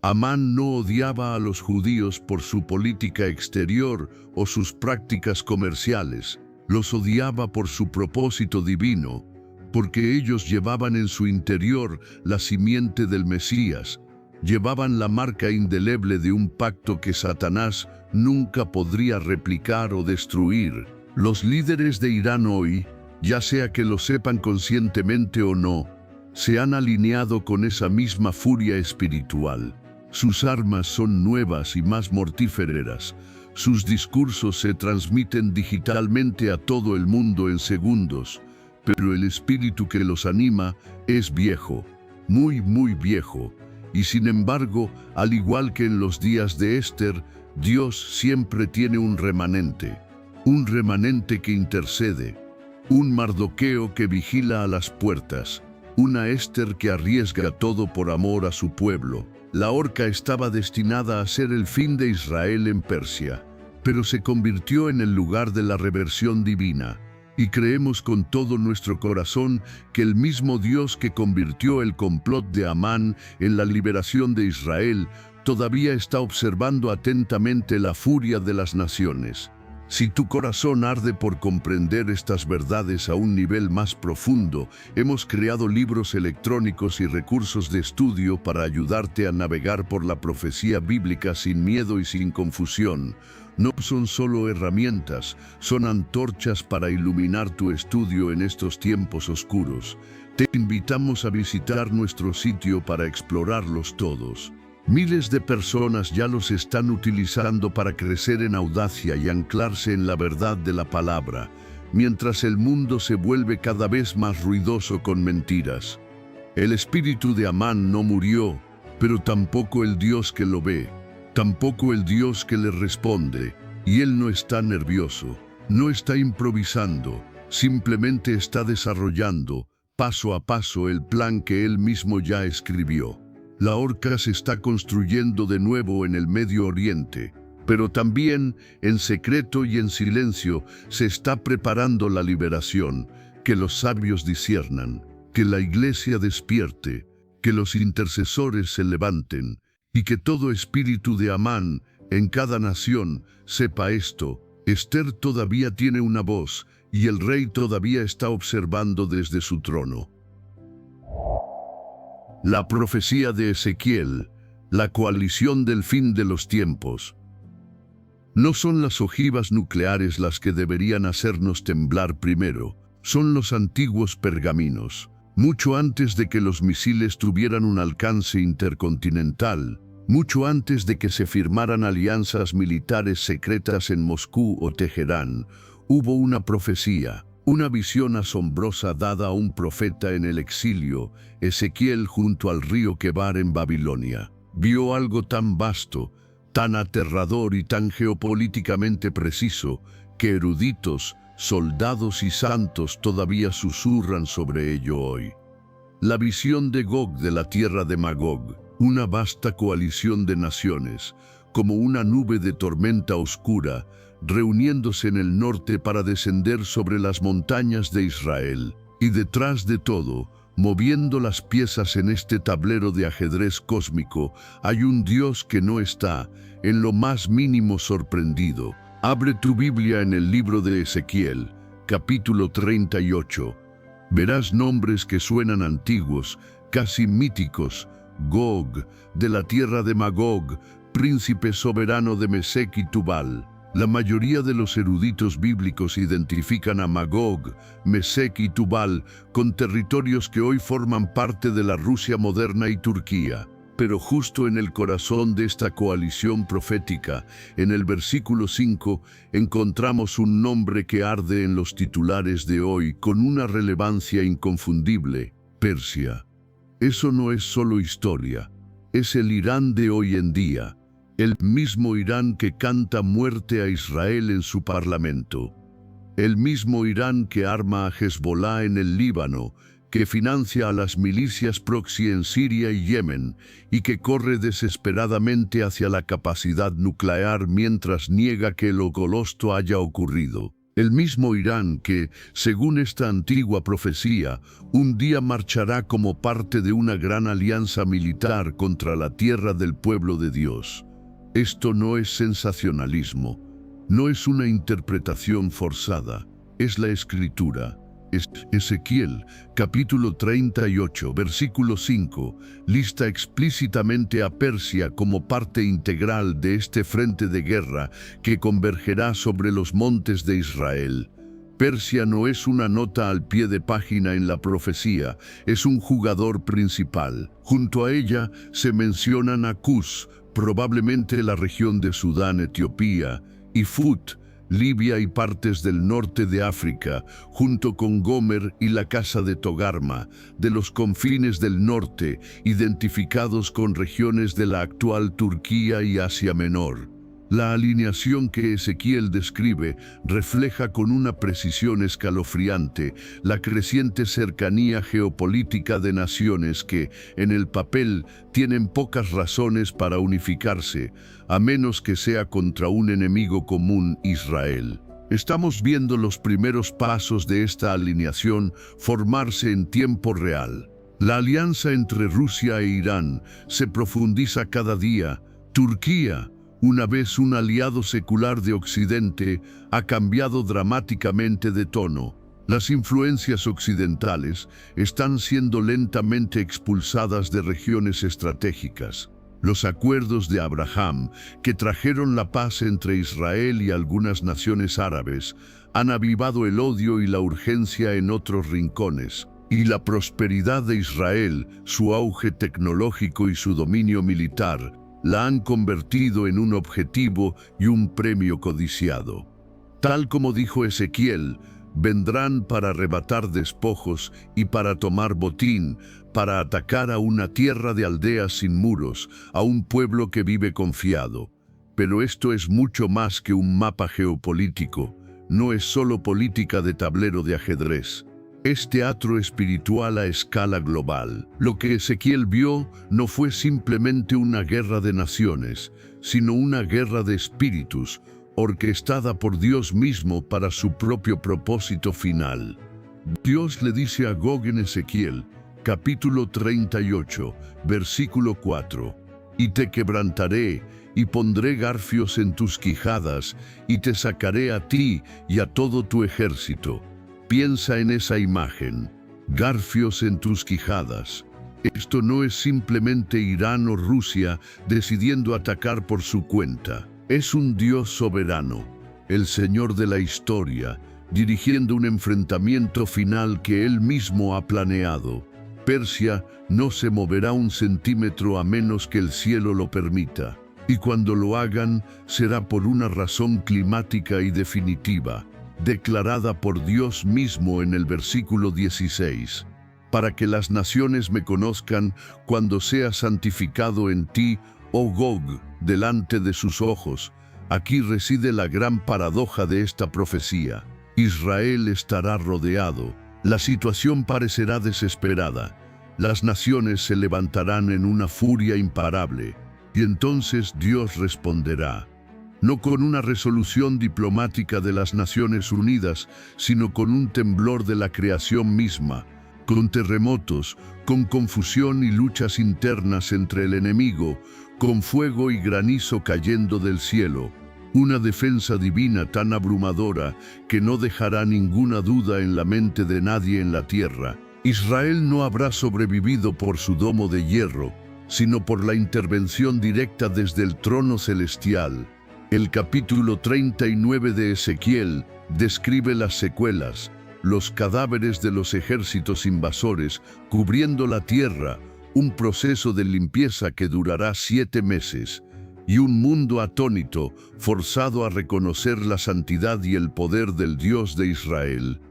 Amán no odiaba a los judíos por su política exterior o sus prácticas comerciales. Los odiaba por su propósito divino, porque ellos llevaban en su interior la simiente del Mesías. Llevaban la marca indeleble de un pacto que Satanás nunca podría replicar o destruir. Los líderes de Irán hoy, ya sea que lo sepan conscientemente o no, se han alineado con esa misma furia espiritual. Sus armas son nuevas y más mortíferas. Sus discursos se transmiten digitalmente a todo el mundo en segundos, pero el espíritu que los anima es viejo, muy viejo. Y sin embargo, al igual que en los días de Esther, Dios siempre tiene un remanente que intercede, un Mardoqueo que vigila a las puertas, una Esther que arriesga todo por amor a su pueblo. La horca estaba destinada a ser el fin de Israel en Persia, pero se convirtió en el lugar de la reversión divina. Y creemos con todo nuestro corazón que el mismo Dios que convirtió el complot de Amán en la liberación de Israel todavía está observando atentamente la furia de las naciones. Si tu corazón arde por comprender estas verdades a un nivel más profundo, hemos creado libros electrónicos y recursos de estudio para ayudarte a navegar por la profecía bíblica sin miedo y sin confusión. No son solo herramientas, son antorchas para iluminar tu estudio en estos tiempos oscuros. Te invitamos a visitar nuestro sitio para explorarlos todos. Miles de personas ya los están utilizando para crecer en audacia y anclarse en la verdad de la palabra. mientras el mundo se vuelve cada vez más ruidoso con mentiras. El espíritu de Amán no murió, pero tampoco el Dios que lo ve, tampoco el Dios que le responde, y él no está nervioso, no está improvisando, simplemente está desarrollando, paso a paso, el plan que él mismo ya escribió. La horca se está construyendo de nuevo en el Medio Oriente, pero también, en secreto y en silencio, se está preparando la liberación, que los sabios disciernan, que la iglesia despierte, que los intercesores se levanten, y que todo espíritu de Amán, en cada nación, sepa esto: Esther todavía tiene una voz, y el rey todavía está observando desde su trono. La profecía de Ezequiel, la coalición del fin de los tiempos. No son las ojivas nucleares las que deberían hacernos temblar primero, son los antiguos pergaminos. Mucho antes de que los misiles tuvieran un alcance intercontinental, mucho antes de que se firmaran alianzas militares secretas en Moscú o Teherán, hubo una profecía, una visión asombrosa dada a un profeta en el exilio, Ezequiel, junto al río Quebar en Babilonia. Vio algo tan vasto, tan aterrador y tan geopolíticamente preciso, que eruditos, soldados y santos todavía susurran sobre ello hoy. La visión de Gog, de la tierra de Magog, una vasta coalición de naciones, como una nube de tormenta oscura, reuniéndose en el norte para descender sobre las montañas de Israel, y detrás de todo, moviendo las piezas en este tablero de ajedrez cósmico, hay un Dios que no está, en lo más mínimo, sorprendido. Abre tu Biblia en el libro de Ezequiel, capítulo 38. Verás nombres que suenan antiguos, casi míticos: Gog, de la tierra de Magog, príncipe soberano de Mesec y Tubal. La mayoría de los eruditos bíblicos identifican a Magog, Mesec y Tubal con territorios que hoy forman parte de la Rusia moderna y Turquía. Pero justo en el corazón de esta coalición profética, en el versículo 5, encontramos un nombre que arde en los titulares de hoy con una relevancia inconfundible: Persia. Eso no es solo historia, es el Irán de hoy en día, el mismo Irán que canta muerte a Israel en su parlamento, el mismo Irán que arma a Hezbollah en el Líbano, que financia a las milicias proxy en Siria y Yemen, y que corre desesperadamente hacia la capacidad nuclear mientras niega que el holocausto haya ocurrido. El mismo Irán que, según esta antigua profecía, un día marchará como parte de una gran alianza militar contra la tierra del pueblo de Dios. Esto no es sensacionalismo, no es una interpretación forzada, es la Escritura. Ezequiel, capítulo 38, versículo 5, lista explícitamente a Persia como parte integral de este frente de guerra que convergerá sobre los montes de Israel. Persia no es una nota al pie de página en la profecía, es un jugador principal. Junto a ella se mencionan a Cus, probablemente la región de Sudán, Etiopía, y Fut, Libia y partes del norte de África, junto con Gomer y la casa de Togarma, de los confines del norte, identificados con regiones de la actual Turquía y Asia Menor. La alineación que Ezequiel describe refleja con una precisión escalofriante la creciente cercanía geopolítica de naciones que, en el papel, tienen pocas razones para unificarse, a menos que sea contra un enemigo común: Israel. Estamos viendo los primeros pasos de esta alineación formarse en tiempo real. La alianza entre Rusia e Irán se profundiza cada día. Turquía, una vez un aliado secular de Occidente, ha cambiado dramáticamente de tono. Las influencias occidentales están siendo lentamente expulsadas de regiones estratégicas. Los acuerdos de Abraham, que trajeron la paz entre Israel y algunas naciones árabes, han avivado el odio y la urgencia en otros rincones. Y la prosperidad de Israel, su auge tecnológico y su dominio militar, la han convertido en un objetivo y un premio codiciado. Tal como dijo Ezequiel, Vendrán para arrebatar despojos y para tomar botín, para atacar a una tierra de aldeas sin muros, a un pueblo que vive confiado. Pero esto es mucho más que un mapa geopolítico, no es solo política de tablero de ajedrez. Es teatro espiritual a escala global. Lo que Ezequiel vio no fue simplemente una guerra de naciones, sino una guerra de espíritus, orquestada por Dios mismo para su propio propósito final. Dios le dice a Gog en Ezequiel, capítulo 38, versículo 4, «Y te quebrantaré, y pondré garfios en tus quijadas, y te sacaré a ti y a todo tu ejército». Piensa en esa imagen, garfios en tus quijadas. Esto no es simplemente Irán o Rusia decidiendo atacar por su cuenta. Es un Dios soberano, el Señor de la historia, dirigiendo un enfrentamiento final que Él mismo ha planeado. Persia no se moverá un centímetro a menos que el cielo lo permita. Y cuando lo hagan, será por una razón climática y definitiva, declarada por Dios mismo en el versículo 16. Para que las naciones me conozcan cuando sea santificado en ti, oh Gog, delante de sus ojos. Aquí reside la gran paradoja de esta profecía. Israel estará rodeado. La situación parecerá desesperada. Las naciones se levantarán en una furia imparable. Y entonces Dios responderá. No con una resolución diplomática de las Naciones Unidas, sino con un temblor de la creación misma, con terremotos, con confusión y luchas internas entre el enemigo, con fuego y granizo cayendo del cielo, una defensa divina tan abrumadora que no dejará ninguna duda en la mente de nadie en la tierra. Israel no habrá sobrevivido por su domo de hierro, sino por la intervención directa desde el trono celestial. El capítulo 39 de Ezequiel describe las secuelas, los cadáveres de los ejércitos invasores cubriendo la tierra, un proceso de limpieza que durará 7 meses, y un mundo atónito, forzado a reconocer la santidad y el poder del Dios de Israel.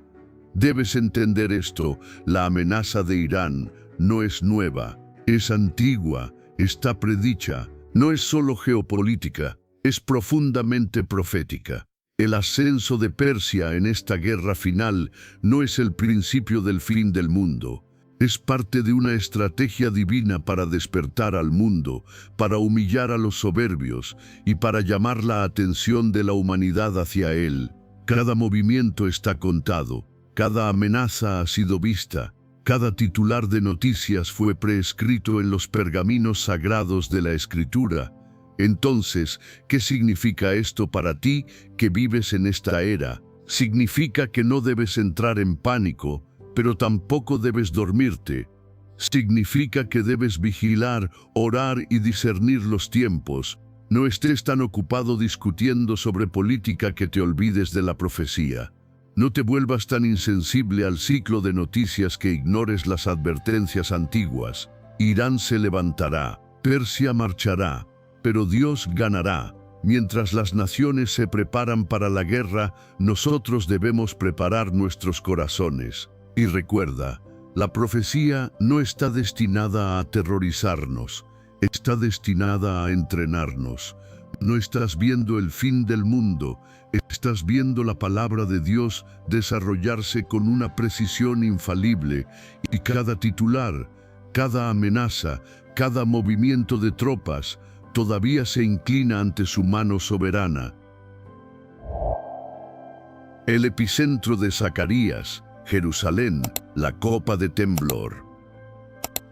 Debes entender esto, la amenaza de Irán no es nueva, es antigua, está predicha, no es solo geopolítica, es profundamente profética. El ascenso de Persia en esta guerra final no es el principio del fin del mundo. Es parte de una estrategia divina para despertar al mundo, para humillar a los soberbios y para llamar la atención de la humanidad hacia él. Cada movimiento está contado, cada amenaza ha sido vista, cada titular de noticias fue preescrito en los pergaminos sagrados de la Escritura. Entonces, ¿qué significa esto para ti que vives en esta era? Significa que no debes entrar en pánico, pero tampoco debes dormirte. Significa que debes vigilar, orar y discernir los tiempos. No estés tan ocupado discutiendo sobre política que te olvides de la profecía. No te vuelvas tan insensible al ciclo de noticias que ignores las advertencias antiguas. Irán se levantará, Persia marchará, pero Dios ganará. Mientras las naciones se preparan para la guerra, nosotros debemos preparar nuestros corazones. Y recuerda, la profecía no está destinada a aterrorizarnos, está destinada a entrenarnos. No estás viendo el fin del mundo, estás viendo la palabra de Dios desarrollarse con una precisión infalible, y cada titular, cada amenaza, cada movimiento de tropas, todavía se inclina ante su mano soberana. El epicentro de Zacarías, Jerusalén, la copa de temblor.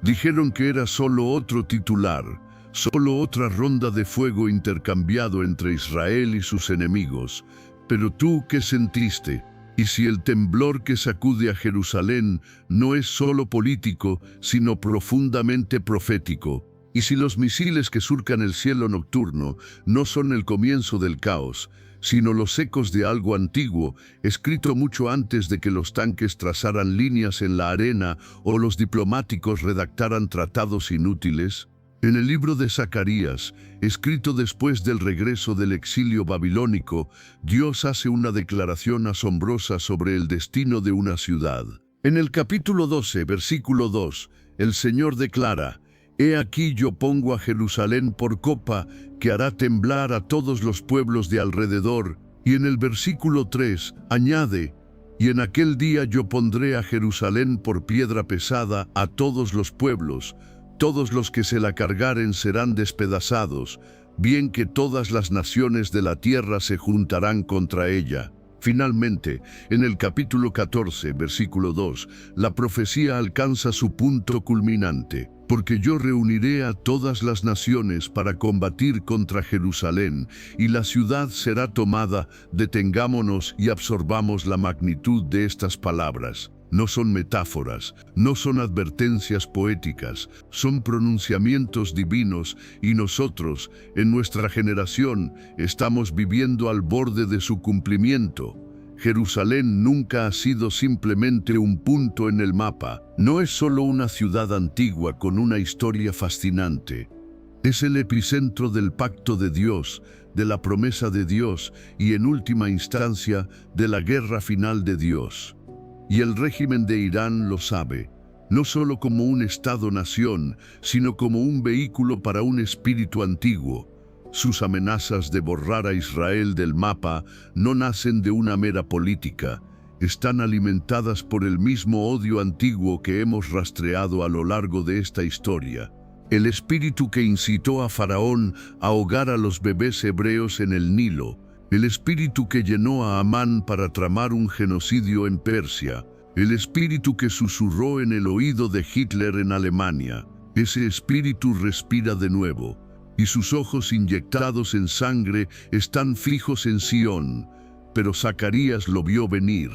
Dijeron que era solo otro titular, solo otra ronda de fuego intercambiado entre Israel y sus enemigos. Pero tú, ¿qué sentiste? Y si el temblor que sacude a Jerusalén no es solo político, sino profundamente profético. Y si los misiles que surcan el cielo nocturno no son el comienzo del caos, sino los ecos de algo antiguo, escrito mucho antes de que los tanques trazaran líneas en la arena o los diplomáticos redactaran tratados inútiles. En el libro de Zacarías, escrito después del regreso del exilio babilónico, Dios hace una declaración asombrosa sobre el destino de una ciudad. En el capítulo 12, versículo 2, el Señor declara: «He aquí yo pongo a Jerusalén por copa, que hará temblar a todos los pueblos de alrededor». Y en el versículo 3 añade: «Y en aquel día yo pondré a Jerusalén por piedra pesada a todos los pueblos. Todos los que se la cargaren serán despedazados, bien que todas las naciones de la tierra se juntarán contra ella». Finalmente, en el capítulo 14, versículo 2, la profecía alcanza su punto culminante: «Porque yo reuniré a todas las naciones para combatir contra Jerusalén, y la ciudad será tomada». Detengámonos y absorbamos la magnitud de estas palabras. No son metáforas, no son advertencias poéticas, son pronunciamientos divinos, y nosotros, en nuestra generación, estamos viviendo al borde de su cumplimiento. Jerusalén nunca ha sido simplemente un punto en el mapa. No es solo una ciudad antigua con una historia fascinante. Es el epicentro del pacto de Dios, de la promesa de Dios y, en última instancia, de la guerra final de Dios. Y el régimen de Irán lo sabe, no solo como un Estado-nación, sino como un vehículo para un espíritu antiguo. Sus amenazas de borrar a Israel del mapa no nacen de una mera política, están alimentadas por el mismo odio antiguo que hemos rastreado a lo largo de esta historia. El espíritu que incitó a Faraón a ahogar a los bebés hebreos en el Nilo, el espíritu que llenó a Amán para tramar un genocidio en Persia, el espíritu que susurró en el oído de Hitler en Alemania. Ese espíritu respira de nuevo, y sus ojos inyectados en sangre están fijos en Sión. Pero Zacarías lo vio venir,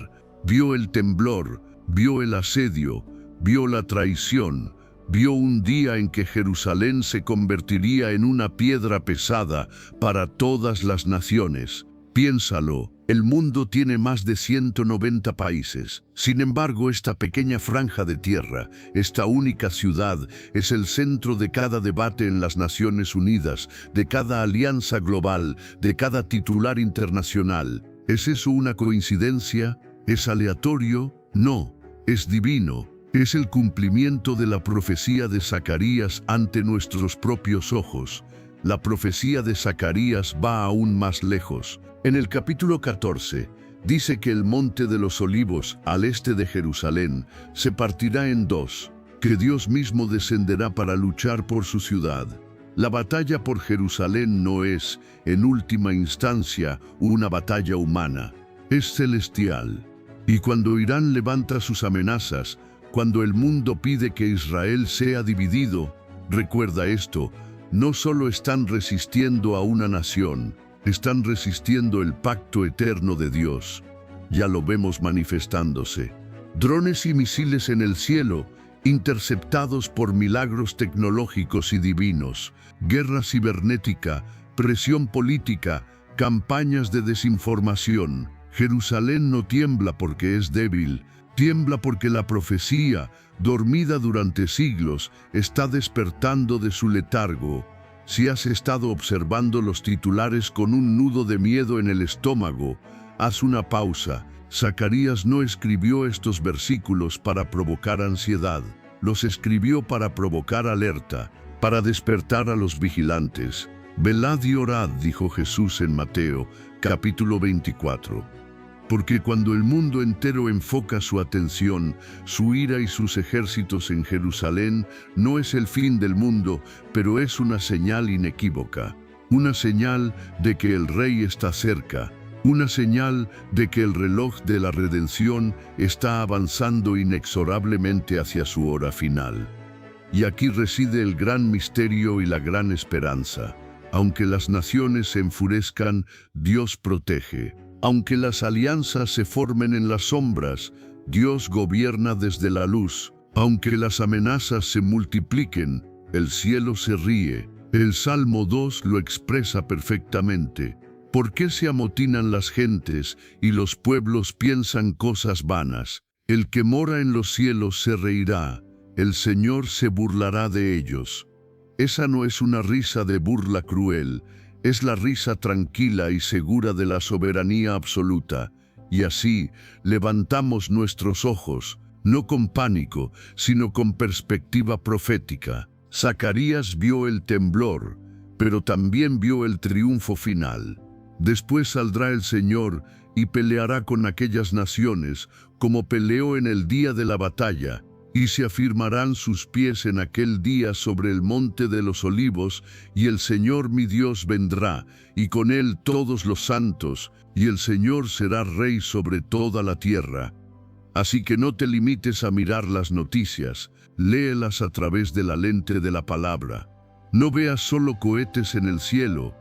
vio el temblor, vio el asedio, vio la traición, vio un día en que Jerusalén se convertiría en una piedra pesada para todas las naciones. Piénsalo, el mundo tiene más de 190 países. Sin embargo, esta pequeña franja de tierra, esta única ciudad, es el centro de cada debate en las Naciones Unidas, de cada alianza global, de cada titular internacional. ¿Es eso una coincidencia? ¿Es aleatorio? No, es divino. Es el cumplimiento de la profecía de Zacarías ante nuestros propios ojos. La profecía de Zacarías va aún más lejos. En el capítulo 14, dice que el monte de los olivos, al este de Jerusalén, se partirá en dos, que Dios mismo descenderá para luchar por su ciudad. La batalla por Jerusalén no es, en última instancia, una batalla humana, es celestial. Y cuando Irán levanta sus amenazas, cuando el mundo pide que Israel sea dividido, recuerda esto: no solo están resistiendo a una nación, están resistiendo el pacto eterno de Dios. Ya lo vemos manifestándose. Drones y misiles en el cielo, interceptados por milagros tecnológicos y divinos, guerra cibernética, presión política, campañas de desinformación. Jerusalén no tiembla porque es débil, tiembla porque la profecía, dormida durante siglos, está despertando de su letargo. Si has estado observando los titulares con un nudo de miedo en el estómago, haz una pausa. Zacarías no escribió estos versículos para provocar ansiedad, los escribió para provocar alerta, para despertar a los vigilantes. Velad y orad, dijo Jesús en Mateo, capítulo 24. Porque cuando el mundo entero enfoca su atención, su ira y sus ejércitos en Jerusalén, no es el fin del mundo, pero es una señal inequívoca. Una señal de que el Rey está cerca. Una señal de que el reloj de la redención está avanzando inexorablemente hacia su hora final. Y aquí reside el gran misterio y la gran esperanza. Aunque las naciones se enfurezcan, Dios protege. Aunque las alianzas se formen en las sombras, Dios gobierna desde la luz. Aunque las amenazas se multipliquen, el cielo se ríe. El Salmo 2 lo expresa perfectamente. ¿Por qué se amotinan las gentes y los pueblos piensan cosas vanas? El que mora en los cielos se reirá, el Señor se burlará de ellos. Esa no es una risa de burla cruel, es la risa tranquila y segura de la soberanía absoluta. Y así levantamos nuestros ojos, no con pánico, sino con perspectiva profética. Zacarías vio el temblor, pero también vio el triunfo final. Después saldrá el Señor y peleará con aquellas naciones, como peleó en el día de la batalla, y se afirmarán sus pies en aquel día sobre el monte de los olivos, y el Señor mi Dios vendrá, y con él todos los santos, y el Señor será rey sobre toda la tierra. Así que no te limites a mirar las noticias, léelas a través de la lente de la palabra. No veas solo cohetes en el cielo,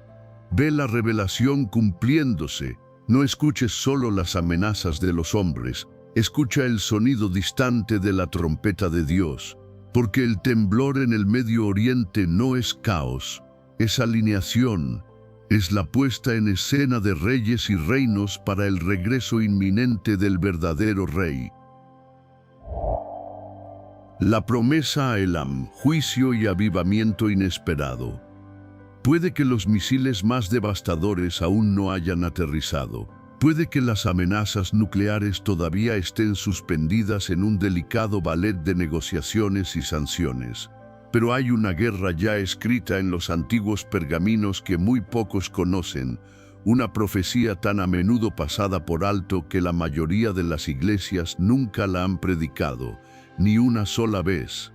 ve la revelación cumpliéndose. No escuches solo las amenazas de los hombres, escucha el sonido distante de la trompeta de Dios, porque el temblor en el Medio Oriente no es caos, es alineación, es la puesta en escena de reyes y reinos para el regreso inminente del verdadero rey. La promesa a Elam, juicio y avivamiento inesperado. Puede que los misiles más devastadores aún no hayan aterrizado. Puede que las amenazas nucleares todavía estén suspendidas en un delicado ballet de negociaciones y sanciones. Pero hay una guerra ya escrita en los antiguos pergaminos que muy pocos conocen, una profecía tan a menudo pasada por alto que la mayoría de las iglesias nunca la han predicado, ni una sola vez.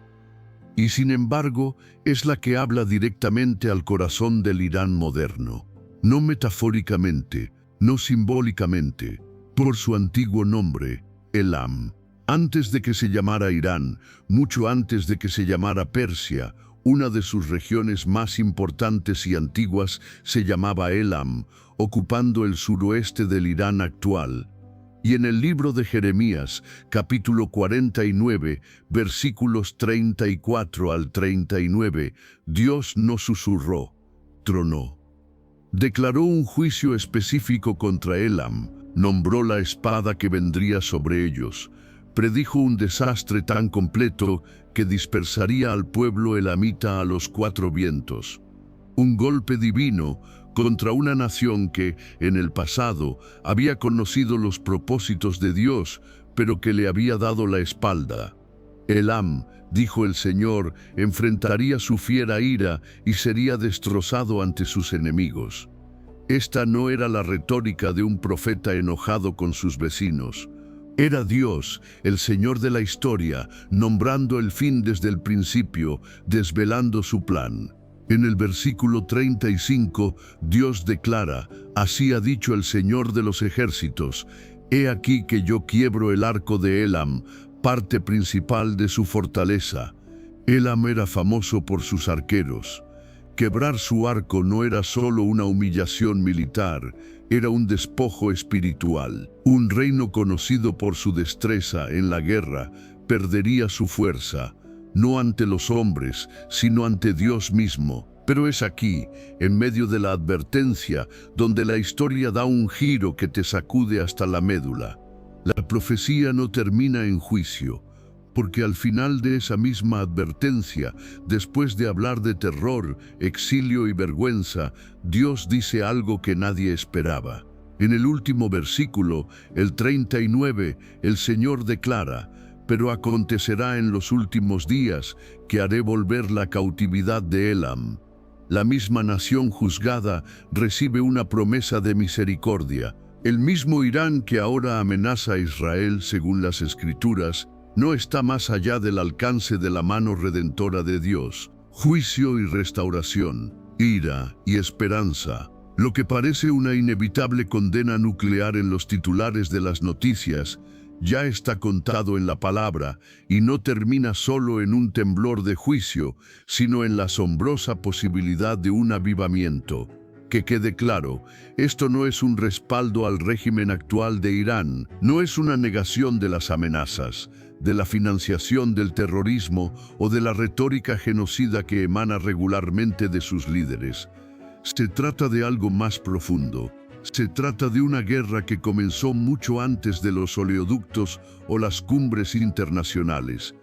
Y sin embargo, es la que habla directamente al corazón del Irán moderno, no metafóricamente, no simbólicamente, por su antiguo nombre, Elam. Antes de que se llamara Irán, mucho antes de que se llamara Persia, una de sus regiones más importantes y antiguas se llamaba Elam, ocupando el suroeste del Irán actual. Y en el libro de Jeremías, capítulo 49, versículos 34 al 39, Dios no susurró, tronó. Declaró un juicio específico contra Elam, nombró la espada que vendría sobre ellos, predijo un desastre tan completo que dispersaría al pueblo elamita a los cuatro vientos. Un golpe divino contra una nación que, en el pasado, había conocido los propósitos de Dios, pero que le había dado la espalda. Elam, dijo el Señor, enfrentaría su fiera ira y sería destrozado ante sus enemigos. Esta no era la retórica de un profeta enojado con sus vecinos. Era Dios, el Señor de la historia, nombrando el fin desde el principio, desvelando su plan. En el versículo 35, Dios declara, así ha dicho el Señor de los ejércitos, he aquí que yo quiebro el arco de Elam, parte principal de su fortaleza. Elam era famoso por sus arqueros. Quebrar su arco no era solo una humillación militar, era un despojo espiritual. Un reino conocido por su destreza en la guerra perdería su fuerza, no ante los hombres, sino ante Dios mismo. Pero es aquí, en medio de la advertencia, donde la historia da un giro que te sacude hasta la médula. La profecía no termina en juicio, porque al final de esa misma advertencia, después de hablar de terror, exilio y vergüenza, Dios dice algo que nadie esperaba. En el último versículo, el 39, el Señor declara, pero acontecerá en los últimos días que haré volver la cautividad de Elam. La misma nación juzgada recibe una promesa de misericordia. El mismo Irán que ahora amenaza a Israel, según las Escrituras, no está más allá del alcance de la mano redentora de Dios. Juicio y restauración, ira y esperanza. Lo que parece una inevitable condena nuclear en los titulares de las noticias, ya está contado en la palabra y no termina solo en un temblor de juicio, sino en la asombrosa posibilidad de un avivamiento. Que quede claro, esto no es un respaldo al régimen actual de Irán, no es una negación de las amenazas, de la financiación del terrorismo o de la retórica genocida que emana regularmente de sus líderes. Se trata de algo más profundo. Se trata de una guerra que comenzó mucho antes de los oleoductos o las cumbres internacionales.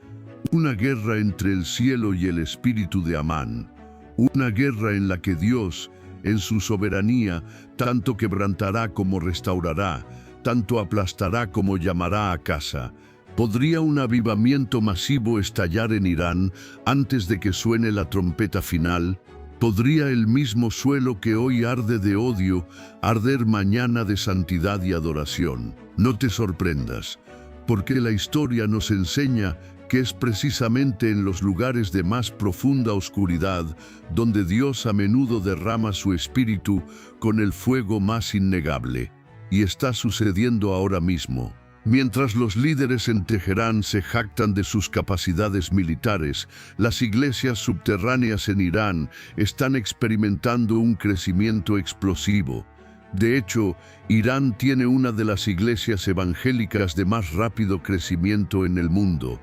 Una guerra entre el cielo y el espíritu de Amán. Una guerra en la que Dios, en su soberanía, tanto quebrantará como restaurará, tanto aplastará como llamará a casa. ¿Podría un avivamiento masivo estallar en Irán antes de que suene la trompeta final? ¿Podría el mismo suelo que hoy arde de odio arder mañana de santidad y adoración? No te sorprendas, porque la historia nos enseña que es precisamente en los lugares de más profunda oscuridad donde Dios a menudo derrama su espíritu con el fuego más innegable. Y está sucediendo ahora mismo. Mientras los líderes en Teherán se jactan de sus capacidades militares, las iglesias subterráneas en Irán están experimentando un crecimiento explosivo. De hecho, Irán tiene una de las iglesias evangélicas de más rápido crecimiento en el mundo.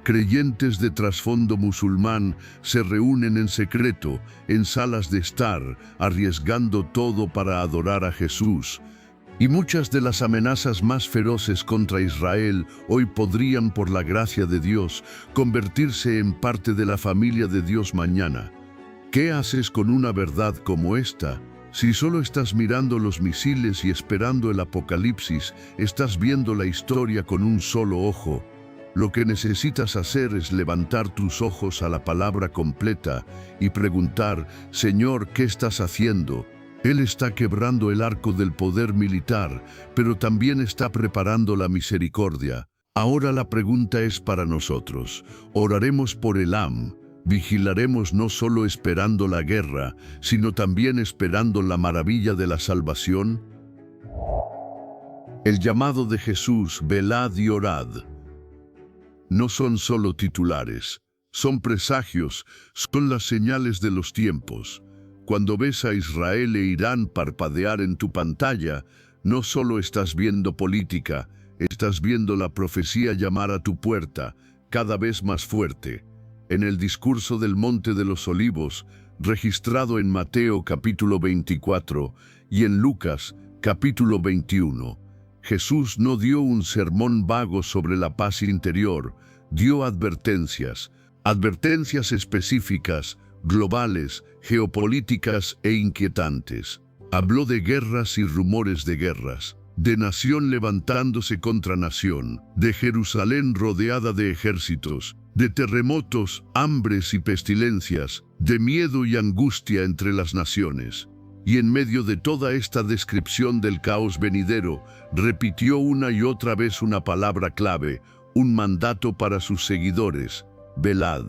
Creyentes de trasfondo musulmán se reúnen en secreto, en salas de estar, arriesgando todo para adorar a Jesús. Y muchas de las amenazas más feroces contra Israel hoy podrían, por la gracia de Dios, convertirse en parte de la familia de Dios mañana. ¿Qué haces con una verdad como esta? Si solo estás mirando los misiles y esperando el apocalipsis, estás viendo la historia con un solo ojo. Lo que necesitas hacer es levantar tus ojos a la palabra completa y preguntar, Señor, ¿qué estás haciendo? Él está quebrando el arco del poder militar, pero también está preparando la misericordia. Ahora la pregunta es para nosotros. Oraremos por Elam, vigilaremos no solo esperando la guerra, sino también esperando la maravilla de la salvación. El llamado de Jesús, velad y orad, no son solo titulares, son presagios, son las señales de los tiempos. Cuando ves a Israel e Irán parpadear en tu pantalla, no solo estás viendo política, estás viendo la profecía llamar a tu puerta, cada vez más fuerte. En el discurso del Monte de los Olivos, registrado en Mateo capítulo 24 y en Lucas capítulo 21, Jesús no dio un sermón vago sobre la paz interior, dio advertencias específicas, globales, geopolíticas e inquietantes. Habló de guerras y rumores de guerras, de nación levantándose contra nación, de Jerusalén rodeada de ejércitos, de terremotos, hambres y pestilencias, de miedo y angustia entre las naciones. Y en medio de toda esta descripción del caos venidero, repitió una y otra vez una palabra clave, un mandato para sus seguidores: velad.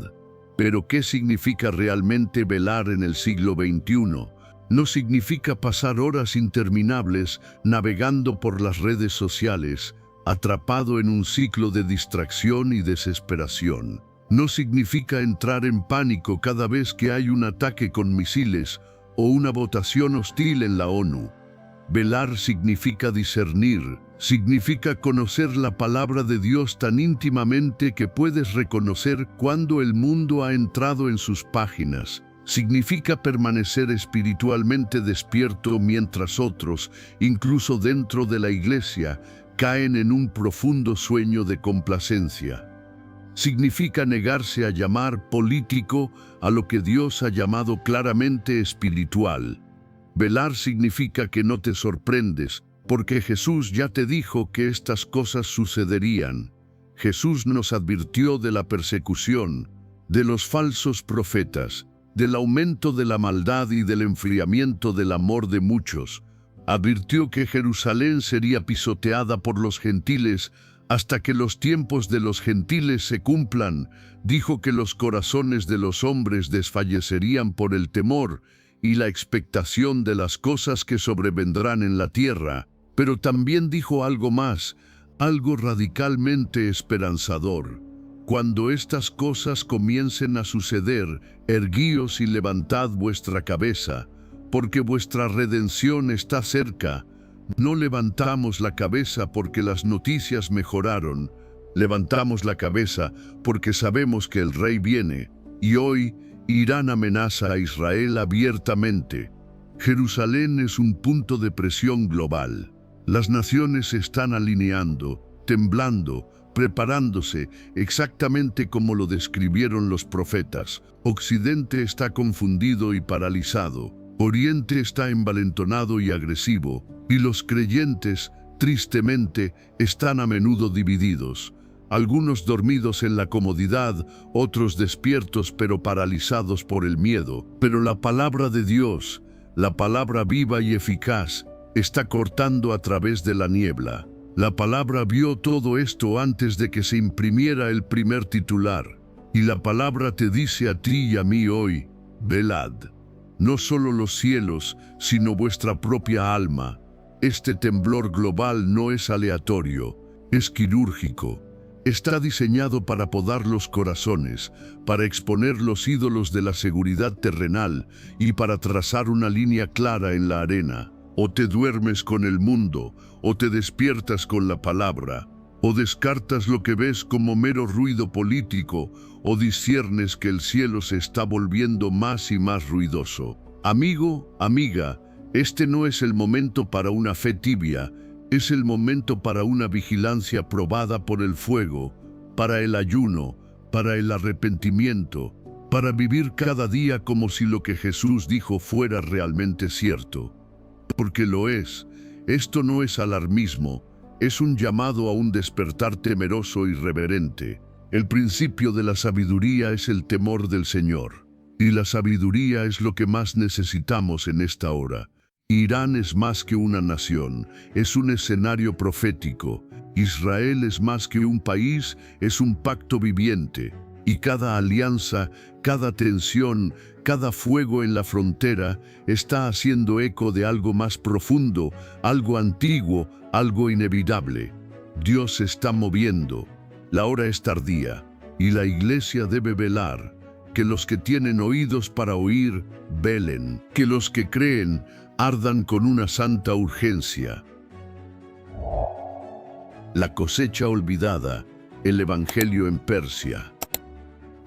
Pero ¿qué significa realmente velar en el siglo XXI? No significa pasar horas interminables navegando por las redes sociales, atrapado en un ciclo de distracción y desesperación. No significa entrar en pánico cada vez que hay un ataque con misiles o una votación hostil en la ONU. Velar significa discernir, significa conocer la palabra de Dios tan íntimamente que puedes reconocer cuando el mundo ha entrado en sus páginas. Significa permanecer espiritualmente despierto mientras otros, incluso dentro de la iglesia, caen en un profundo sueño de complacencia. Significa negarse a llamar político a lo que Dios ha llamado claramente espiritual. Velar significa que no te sorprendes, porque Jesús ya te dijo que estas cosas sucederían. Jesús nos advirtió de la persecución, de los falsos profetas, del aumento de la maldad y del enfriamiento del amor de muchos. Advirtió que Jerusalén sería pisoteada por los gentiles hasta que los tiempos de los gentiles se cumplan. Dijo que los corazones de los hombres desfallecerían por el temor y la expectación de las cosas que sobrevendrán en la tierra. Pero también dijo algo más, algo radicalmente esperanzador. Cuando estas cosas comiencen a suceder, erguíos y levantad vuestra cabeza, porque vuestra redención está cerca. No levantamos la cabeza porque las noticias mejoraron, levantamos la cabeza porque sabemos que el Rey viene, y hoy Irán amenaza a Israel abiertamente. Jerusalén es un punto de presión global. Las naciones se están alineando, temblando, preparándose exactamente como lo describieron los profetas. Occidente está confundido y paralizado. Oriente está envalentonado y agresivo. Y los creyentes, tristemente, están a menudo divididos. Algunos dormidos en la comodidad, otros despiertos pero paralizados por el miedo. Pero la palabra de Dios, la palabra viva y eficaz, está cortando a través de la niebla. La palabra vio todo esto antes de que se imprimiera el primer titular. Y la palabra te dice a ti y a mí hoy, velad. No solo los cielos, sino vuestra propia alma. Este temblor global no es aleatorio, es quirúrgico. Está diseñado para podar los corazones, para exponer los ídolos de la seguridad terrenal y para trazar una línea clara en la arena. O te duermes con el mundo, o te despiertas con la palabra, o descartas lo que ves como mero ruido político, o disciernes que el cielo se está volviendo más y más ruidoso. Amigo, amiga, este no es el momento para una fe tibia, es el momento para una vigilancia probada por el fuego, para el ayuno, para el arrepentimiento, para vivir cada día como si lo que Jesús dijo fuera realmente cierto. Porque lo es. Esto no es alarmismo, es un llamado a un despertar temeroso y reverente. El principio de la sabiduría es el temor del Señor. Y la sabiduría es lo que más necesitamos en esta hora. Irán es más que una nación, es un escenario profético. Israel es más que un país, es un pacto viviente. Y cada alianza, cada tensión, cada fuego en la frontera está haciendo eco de algo más profundo, algo antiguo, algo inevitable. Dios se está moviendo. La hora es tardía y la iglesia debe velar. Que los que tienen oídos para oír, velen. Que los que creen, ardan con una santa urgencia. La cosecha olvidada, el Evangelio en Persia.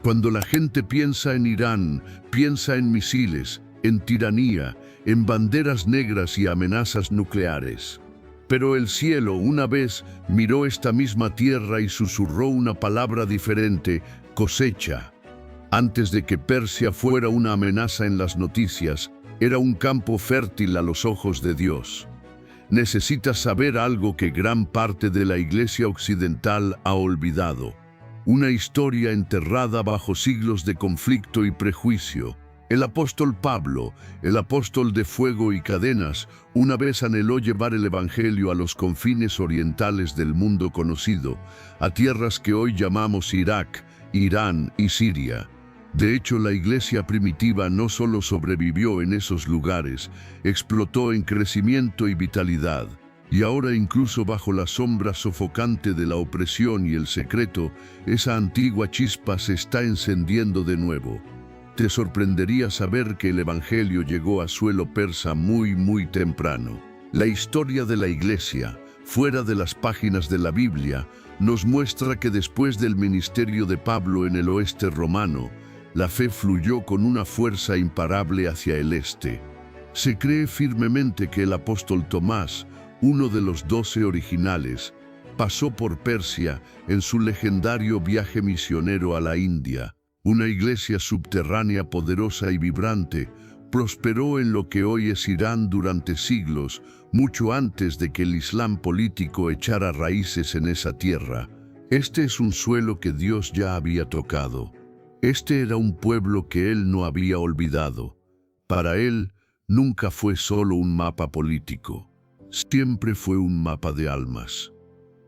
Cuando la gente piensa en Irán, piensa en misiles, en tiranía, en banderas negras y amenazas nucleares. Pero el cielo una vez miró esta misma tierra y susurró una palabra diferente, cosecha. Antes de que Persia fuera una amenaza en las noticias, era un campo fértil a los ojos de Dios. Necesitas saber algo que gran parte de la Iglesia occidental ha olvidado. Una historia enterrada bajo siglos de conflicto y prejuicio. El apóstol Pablo, el apóstol de fuego y cadenas, una vez anheló llevar el Evangelio a los confines orientales del mundo conocido, a tierras que hoy llamamos Irak, Irán y Siria. De hecho, la iglesia primitiva no solo sobrevivió en esos lugares, explotó en crecimiento y vitalidad. Y ahora, incluso bajo la sombra sofocante de la opresión y el secreto, esa antigua chispa se está encendiendo de nuevo. Te sorprendería saber que el Evangelio llegó a suelo persa muy temprano. La historia de la iglesia, fuera de las páginas de la Biblia, nos muestra que después del ministerio de Pablo en el oeste romano, la fe fluyó con una fuerza imparable hacia el este. Se cree firmemente que el apóstol Tomás, uno de los 12 originales, pasó por Persia en su legendario viaje misionero a la India. Una iglesia subterránea poderosa y vibrante prosperó en lo que hoy es Irán durante siglos, mucho antes de que el Islam político echara raíces en esa tierra. Este es un suelo que Dios ya había tocado. Este era un pueblo que Él no había olvidado. Para Él, nunca fue solo un mapa político. Siempre fue un mapa de almas.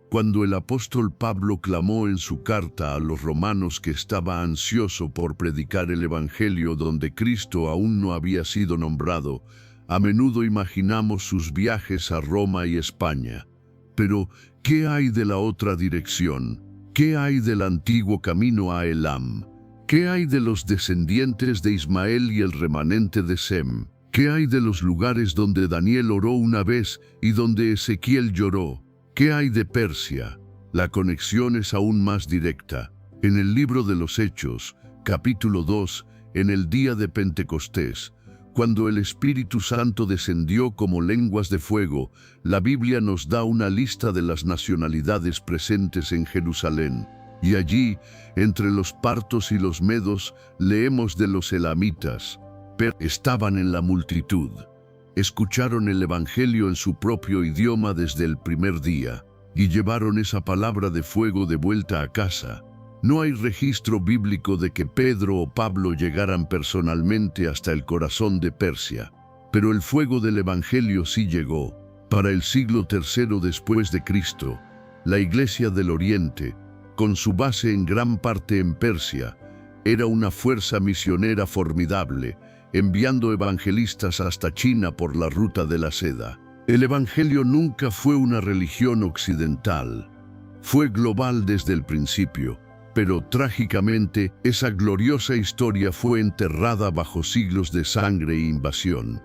Cuando el apóstol Pablo clamó en su carta a los romanos que estaba ansioso por predicar el Evangelio donde Cristo aún no había sido nombrado, a menudo imaginamos sus viajes a Roma y España. Pero, ¿qué hay de la otra dirección? ¿Qué hay del antiguo camino a Elam? ¿Qué hay de los descendientes de Ismael y el remanente de Sem? ¿Qué hay de los lugares donde Daniel oró una vez y donde Ezequiel lloró? ¿Qué hay de Persia? La conexión es aún más directa. En el libro de los Hechos, capítulo 2, en el día de Pentecostés, Cuando el Espíritu Santo descendió como lenguas de fuego, la Biblia nos da una lista de las nacionalidades presentes en Jerusalén. Y allí, entre los partos y los medos, leemos de los elamitas. Pero estaban en la multitud. Escucharon el Evangelio en su propio idioma desde el primer día, y llevaron esa palabra de fuego de vuelta a casa. No hay registro bíblico de que Pedro o Pablo llegaran personalmente hasta el corazón de Persia, pero el fuego del Evangelio sí llegó. Para el siglo III después de Cristo, la Iglesia del Oriente, con su base en gran parte en Persia, era una fuerza misionera formidable, enviando evangelistas hasta China por la ruta de la seda. El Evangelio nunca fue una religión occidental. Fue global desde el principio. Pero trágicamente, esa gloriosa historia fue enterrada bajo siglos de sangre e invasión.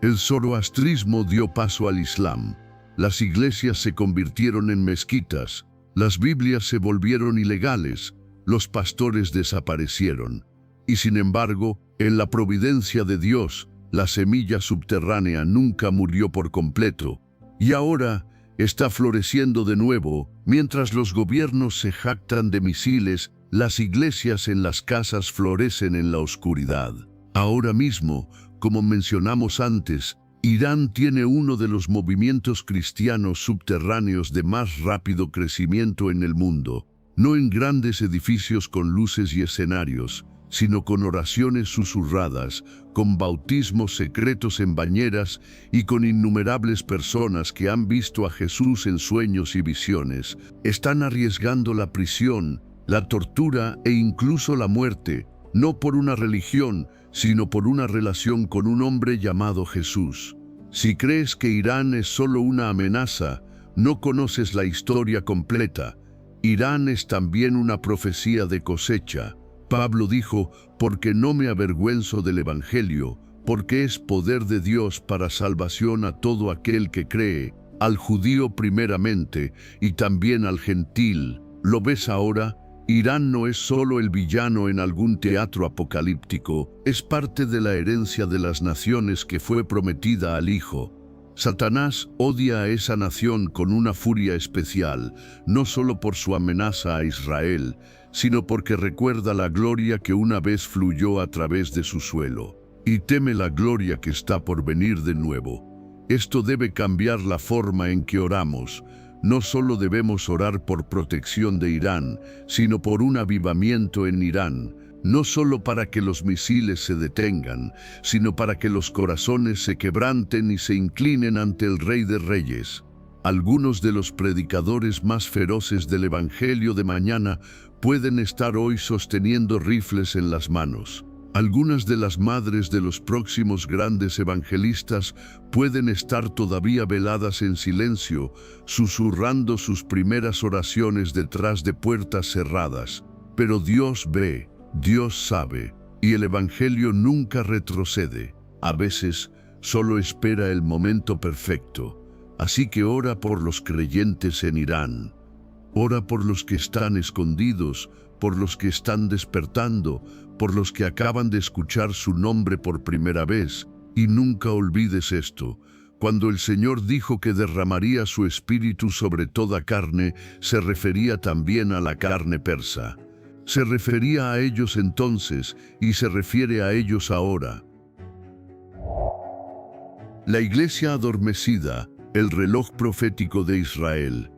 El zoroastrismo dio paso al Islam. Las iglesias se convirtieron en mezquitas. Las Biblias se volvieron ilegales. Los pastores desaparecieron. Y sin embargo, en la providencia de Dios, la semilla subterránea nunca murió por completo. Y ahora está floreciendo de nuevo. Mientras los gobiernos se jactan de misiles, las iglesias en las casas florecen en la oscuridad. Ahora mismo, como mencionamos antes, Irán tiene uno de los movimientos cristianos subterráneos de más rápido crecimiento en el mundo, no en grandes edificios con luces y escenarios, sino con oraciones susurradas, con bautismos secretos en bañeras y con innumerables personas que han visto a Jesús en sueños y visiones. Están arriesgando la prisión, la tortura e incluso la muerte, no por una religión, sino por una relación con un hombre llamado Jesús. Si crees que Irán es solo una amenaza, no conoces la historia completa. Irán es también una profecía de cosecha. Pablo dijo, porque no me avergüenzo del Evangelio, porque es poder de Dios para salvación a todo aquel que cree, al judío primeramente y también al gentil. ¿Lo ves ahora? Irán no es solo el villano en algún teatro apocalíptico, es parte de la herencia de las naciones que fue prometida al Hijo. Satanás odia a esa nación con una furia especial, no solo por su amenaza a Israel, sino porque recuerda la gloria que una vez fluyó a través de su suelo, y teme la gloria que está por venir de nuevo. Esto debe cambiar la forma en que oramos. No solo debemos orar por protección de Irán, sino por un avivamiento en Irán, no solo para que los misiles se detengan, sino para que los corazones se quebranten y se inclinen ante el Rey de Reyes. Algunos de los predicadores más feroces del Evangelio de mañana pueden estar hoy sosteniendo rifles en las manos. Algunas de las madres de los próximos grandes evangelistas pueden estar todavía veladas en silencio, susurrando sus primeras oraciones detrás de puertas cerradas. Pero Dios ve, Dios sabe, y el Evangelio nunca retrocede. A veces, solo espera el momento perfecto. Así que ora por los creyentes en Irán. Ora por los que están escondidos, por los que están despertando, por los que acaban de escuchar su nombre por primera vez. Y nunca olvides esto. Cuando el Señor dijo que derramaría su espíritu sobre toda carne, se refería también a la carne persa. Se refería a ellos entonces y se refiere a ellos ahora. La iglesia adormecida, el reloj profético de Israel.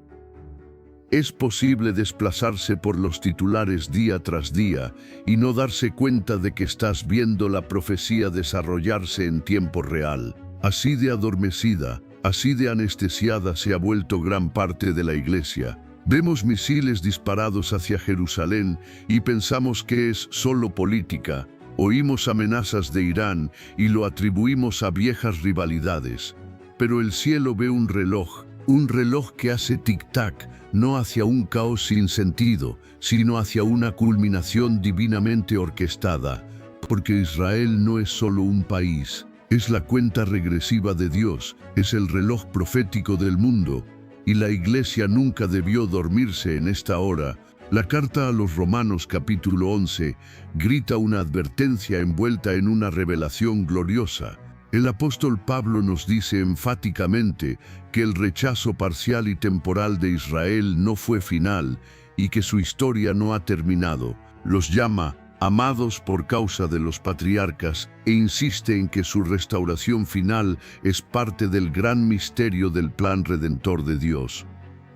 Es posible desplazarse por los titulares día tras día y no darse cuenta de que estás viendo la profecía desarrollarse en tiempo real. Así de adormecida, así de anestesiada se ha vuelto gran parte de la iglesia. Vemos misiles disparados hacia Jerusalén y pensamos que es solo política. Oímos amenazas de Irán y lo atribuimos a viejas rivalidades. Pero el cielo ve un reloj que hace tic-tac, no hacia un caos sin sentido, sino hacia una culminación divinamente orquestada. Porque Israel no es solo un país, es la cuenta regresiva de Dios, es el reloj profético del mundo. Y la iglesia nunca debió dormirse en esta hora, La carta a los Romanos capítulo 11 grita una advertencia envuelta en una revelación gloriosa. El apóstol Pablo nos dice enfáticamente que el rechazo parcial y temporal de Israel no fue final y que su historia no ha terminado. Los llama amados por causa de los patriarcas e insiste en que su restauración final es parte del gran misterio del plan redentor de Dios.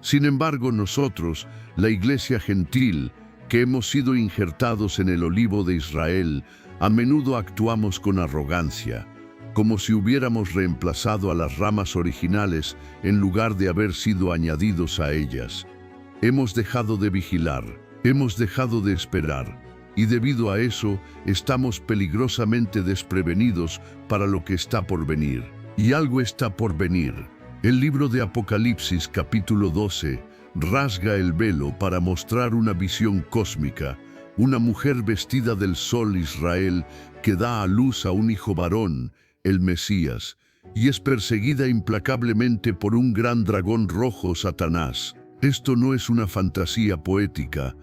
Sin embargo, nosotros, la Iglesia gentil, que hemos sido injertados en el olivo de Israel, a menudo actuamos con arrogancia, como si hubiéramos reemplazado a las ramas originales en lugar de haber sido añadidos a ellas. Hemos dejado de vigilar, hemos dejado de esperar, y debido a eso estamos peligrosamente desprevenidos para lo que está por venir. Y algo está por venir. El libro de Apocalipsis capítulo 12 rasga el velo para mostrar una visión cósmica, una mujer vestida del sol Israel que da a luz a un hijo varón, el Mesías, y es perseguida implacablemente por un gran dragón rojo, Satanás. Esto no es una fantasía poética,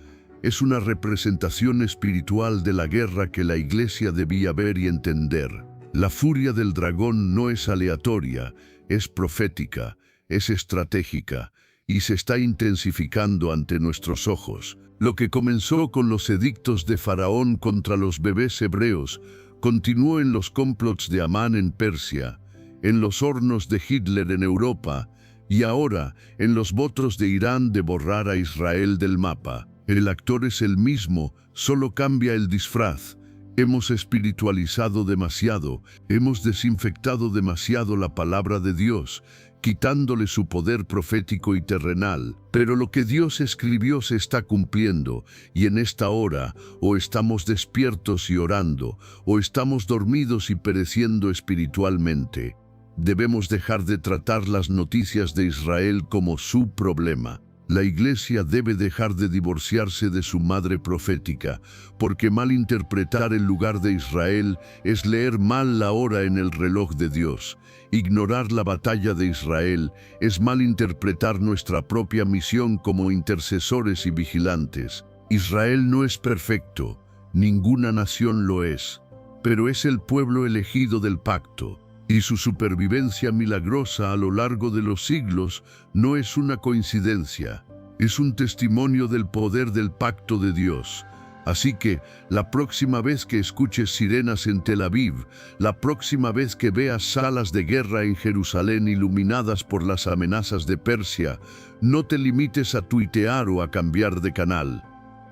es una representación espiritual de la guerra que la Iglesia debía ver y entender. La furia del dragón no es aleatoria, es profética, es estratégica, y se está intensificando ante nuestros ojos. Lo que comenzó con los edictos de Faraón contra los bebés hebreos, continuó en los complots de Amán en Persia, en los hornos de Hitler en Europa, y ahora en los votos de Irán de borrar a Israel del mapa. El actor es el mismo, solo cambia el disfraz. Hemos espiritualizado demasiado, hemos desinfectado demasiado la palabra de Dios, quitándole su poder profético y terrenal. Pero lo que Dios escribió se está cumpliendo, y en esta hora, o estamos despiertos y orando, o estamos dormidos y pereciendo espiritualmente. Debemos dejar de tratar las noticias de Israel como su problema. La Iglesia debe dejar de divorciarse de su madre profética, porque malinterpretar el lugar de Israel es leer mal la hora en el reloj de Dios. Ignorar la batalla de Israel es malinterpretar nuestra propia misión como intercesores y vigilantes. Israel no es perfecto, ninguna nación lo es, pero es el pueblo elegido del pacto. Y su supervivencia milagrosa a lo largo de los siglos no es una coincidencia, es un testimonio del poder del pacto de Dios. Así que, la próxima vez que escuches sirenas en Tel Aviv, la próxima vez que veas salas de guerra en Jerusalén iluminadas por las amenazas de Persia, no te limites a tuitear o a cambiar de canal.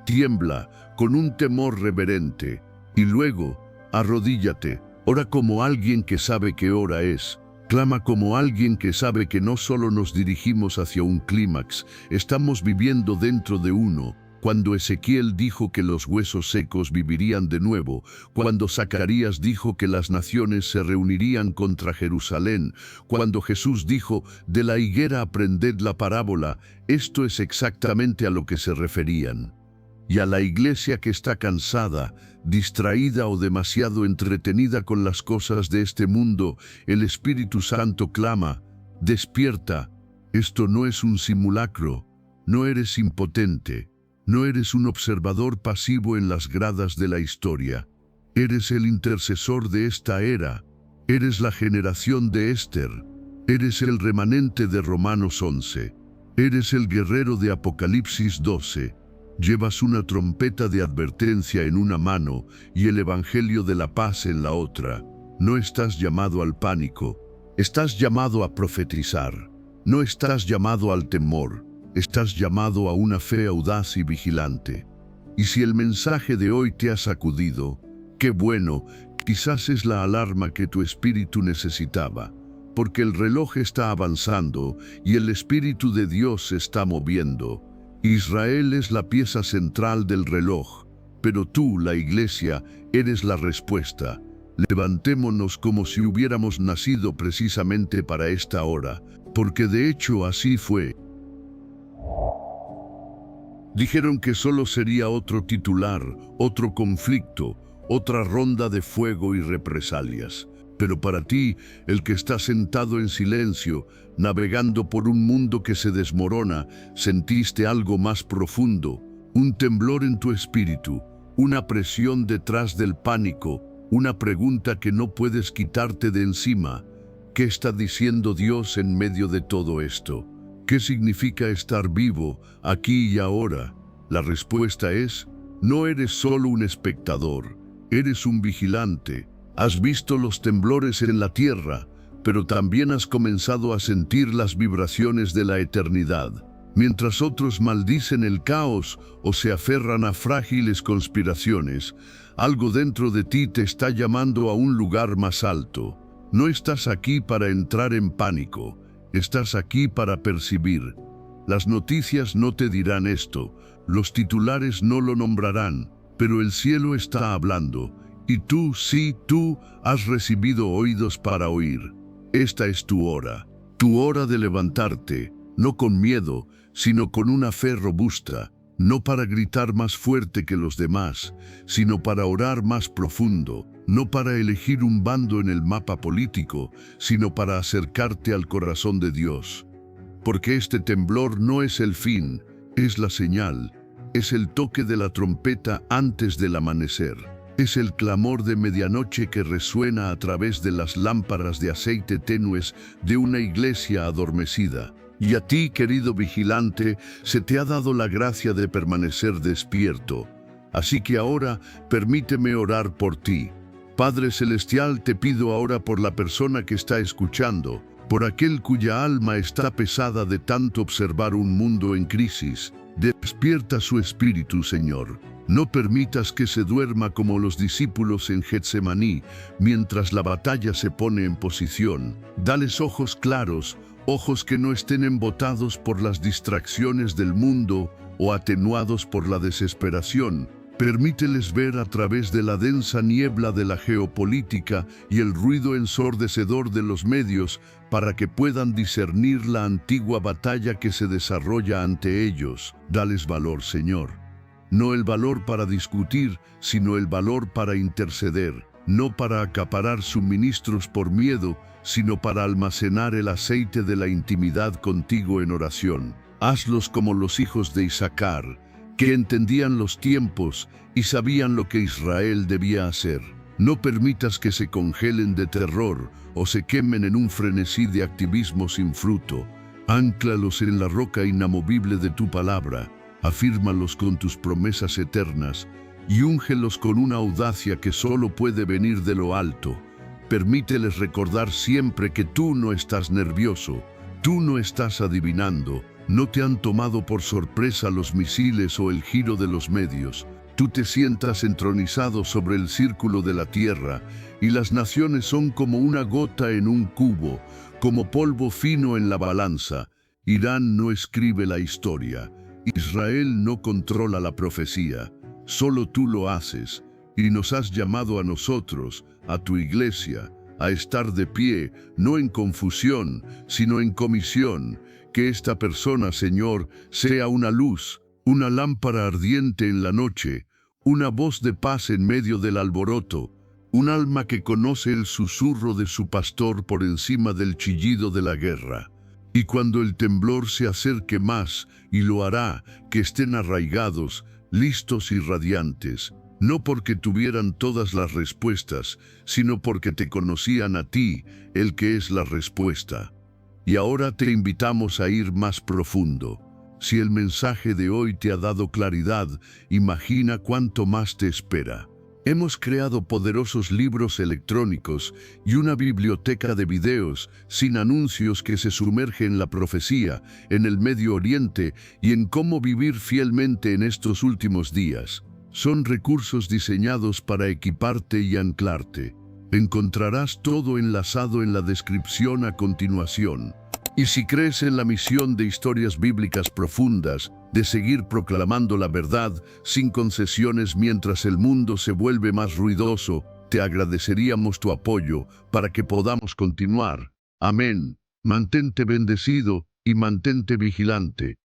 Tiembla con un temor reverente y luego, arrodíllate. Ora como alguien que sabe qué hora es. Clama como alguien que sabe que no solo nos dirigimos hacia un clímax, estamos viviendo dentro de uno. Cuando Ezequiel dijo que los huesos secos vivirían de nuevo, cuando Zacarías dijo que las naciones se reunirían contra Jerusalén, cuando Jesús dijo, de la higuera aprended la parábola, esto es exactamente a lo que se referían. Y a la Iglesia que está cansada, distraída o demasiado entretenida con las cosas de este mundo, el Espíritu Santo clama, despierta. Esto no es un simulacro, no eres impotente, no eres un observador pasivo en las gradas de la historia. Eres el intercesor de esta era, eres la generación de Esther, eres el remanente de Romanos 11, eres el guerrero de Apocalipsis 12. Llevas una trompeta de advertencia en una mano y el evangelio de la paz en la otra. No estás llamado al pánico, estás llamado a profetizar. No estás llamado al temor, estás llamado a una fe audaz y vigilante. Y si el mensaje de hoy te ha sacudido, qué bueno, quizás es la alarma que tu espíritu necesitaba, porque el reloj está avanzando y el Espíritu de Dios se está moviendo. Israel es la pieza central del reloj, pero tú, la Iglesia, eres la respuesta. Levantémonos como si hubiéramos nacido precisamente para esta hora, porque de hecho así fue. Dijeron que solo sería otro titular, otro conflicto, otra ronda de fuego y represalias. Pero para ti, el que está sentado en silencio, navegando por un mundo que se desmorona, sentiste algo más profundo, Un temblor en tu espíritu, una presión detrás del pánico, una pregunta que no puedes quitarte de encima. ¿Qué está diciendo Dios en medio de todo esto? ¿Qué significa estar vivo aquí y ahora? La respuesta es: no eres solo un espectador, eres un vigilante. Has visto los temblores en la tierra, pero también has comenzado a sentir las vibraciones de la eternidad. Mientras otros maldicen el caos o se aferran a frágiles conspiraciones, algo dentro de ti te está llamando a un lugar más alto. No estás aquí para entrar en pánico, estás aquí para percibir. Las noticias no te dirán esto, los titulares no lo nombrarán, pero el cielo está hablando, y tú, sí, tú, has recibido oídos para oír. Esta es tu hora de levantarte, no con miedo, sino con una fe robusta, no para gritar más fuerte que los demás, sino para orar más profundo, no para elegir un bando en el mapa político, sino para acercarte al corazón de Dios. Porque este temblor no es el fin, es la señal, es el toque de la trompeta antes del amanecer. Es el clamor de medianoche que resuena a través de las lámparas de aceite tenues de una iglesia adormecida. Y a ti, querido vigilante, se te ha dado la gracia de permanecer despierto. Así que ahora, permíteme orar por ti. Padre Celestial, te pido ahora por la persona que está escuchando, por aquel cuya alma está pesada de tanto observar un mundo en crisis. Despierta su espíritu, Señor. No permitas que se duerma como los discípulos en Getsemaní, mientras la batalla se pone en posición. Dales ojos claros, ojos que no estén embotados por las distracciones del mundo o atenuados por la desesperación. Permíteles ver a través de la densa niebla de la geopolítica y el ruido ensordecedor de los medios para que puedan discernir la antigua batalla que se desarrolla ante ellos. Dales valor, Señor. No el valor para discutir, sino el valor para interceder. No para acaparar suministros por miedo, sino para almacenar el aceite de la intimidad contigo en oración. Hazlos como los hijos de Isaacar, que entendían los tiempos y sabían lo que Israel debía hacer. No permitas que se congelen de terror o se quemen en un frenesí de activismo sin fruto. Ánclalos en la roca inamovible de tu palabra, afírmalos con tus promesas eternas y úngelos con una audacia que solo puede venir de lo alto. Permíteles recordar siempre que tú no estás nervioso, tú no estás adivinando, no te han tomado por sorpresa los misiles o el giro de los medios. Tú te sientas entronizado sobre el círculo de la tierra y las naciones son como una gota en un cubo, como polvo fino en la balanza. Irán no escribe la historia, Israel no controla la profecía, solo tú lo haces y nos has llamado a nosotros, a tu iglesia, a estar de pie, no en confusión, sino en comisión. Que esta persona, Señor, sea una luz, una lámpara ardiente en la noche, una voz de paz en medio del alboroto, un alma que conoce el susurro de su pastor por encima del chillido de la guerra. Y cuando el temblor se acerque más, y lo hará, que estén arraigados, listos y radiantes, no porque tuvieran todas las respuestas, sino porque te conocían a ti, el que es la respuesta. Y ahora te invitamos a ir más profundo. Si el mensaje de hoy te ha dado claridad, imagina cuánto más te espera. Hemos creado poderosos libros electrónicos y una biblioteca de videos sin anuncios que se sumerge en la profecía, en el Medio Oriente y en cómo vivir fielmente en estos últimos días. Son recursos diseñados para equiparte y anclarte. Encontrarás todo enlazado en la descripción a continuación. Y si crees en la misión de Historias Bíblicas Profundas, de seguir proclamando la verdad sin concesiones mientras el mundo se vuelve más ruidoso, te agradeceríamos tu apoyo para que podamos continuar. Amén. Mantente bendecido y mantente vigilante.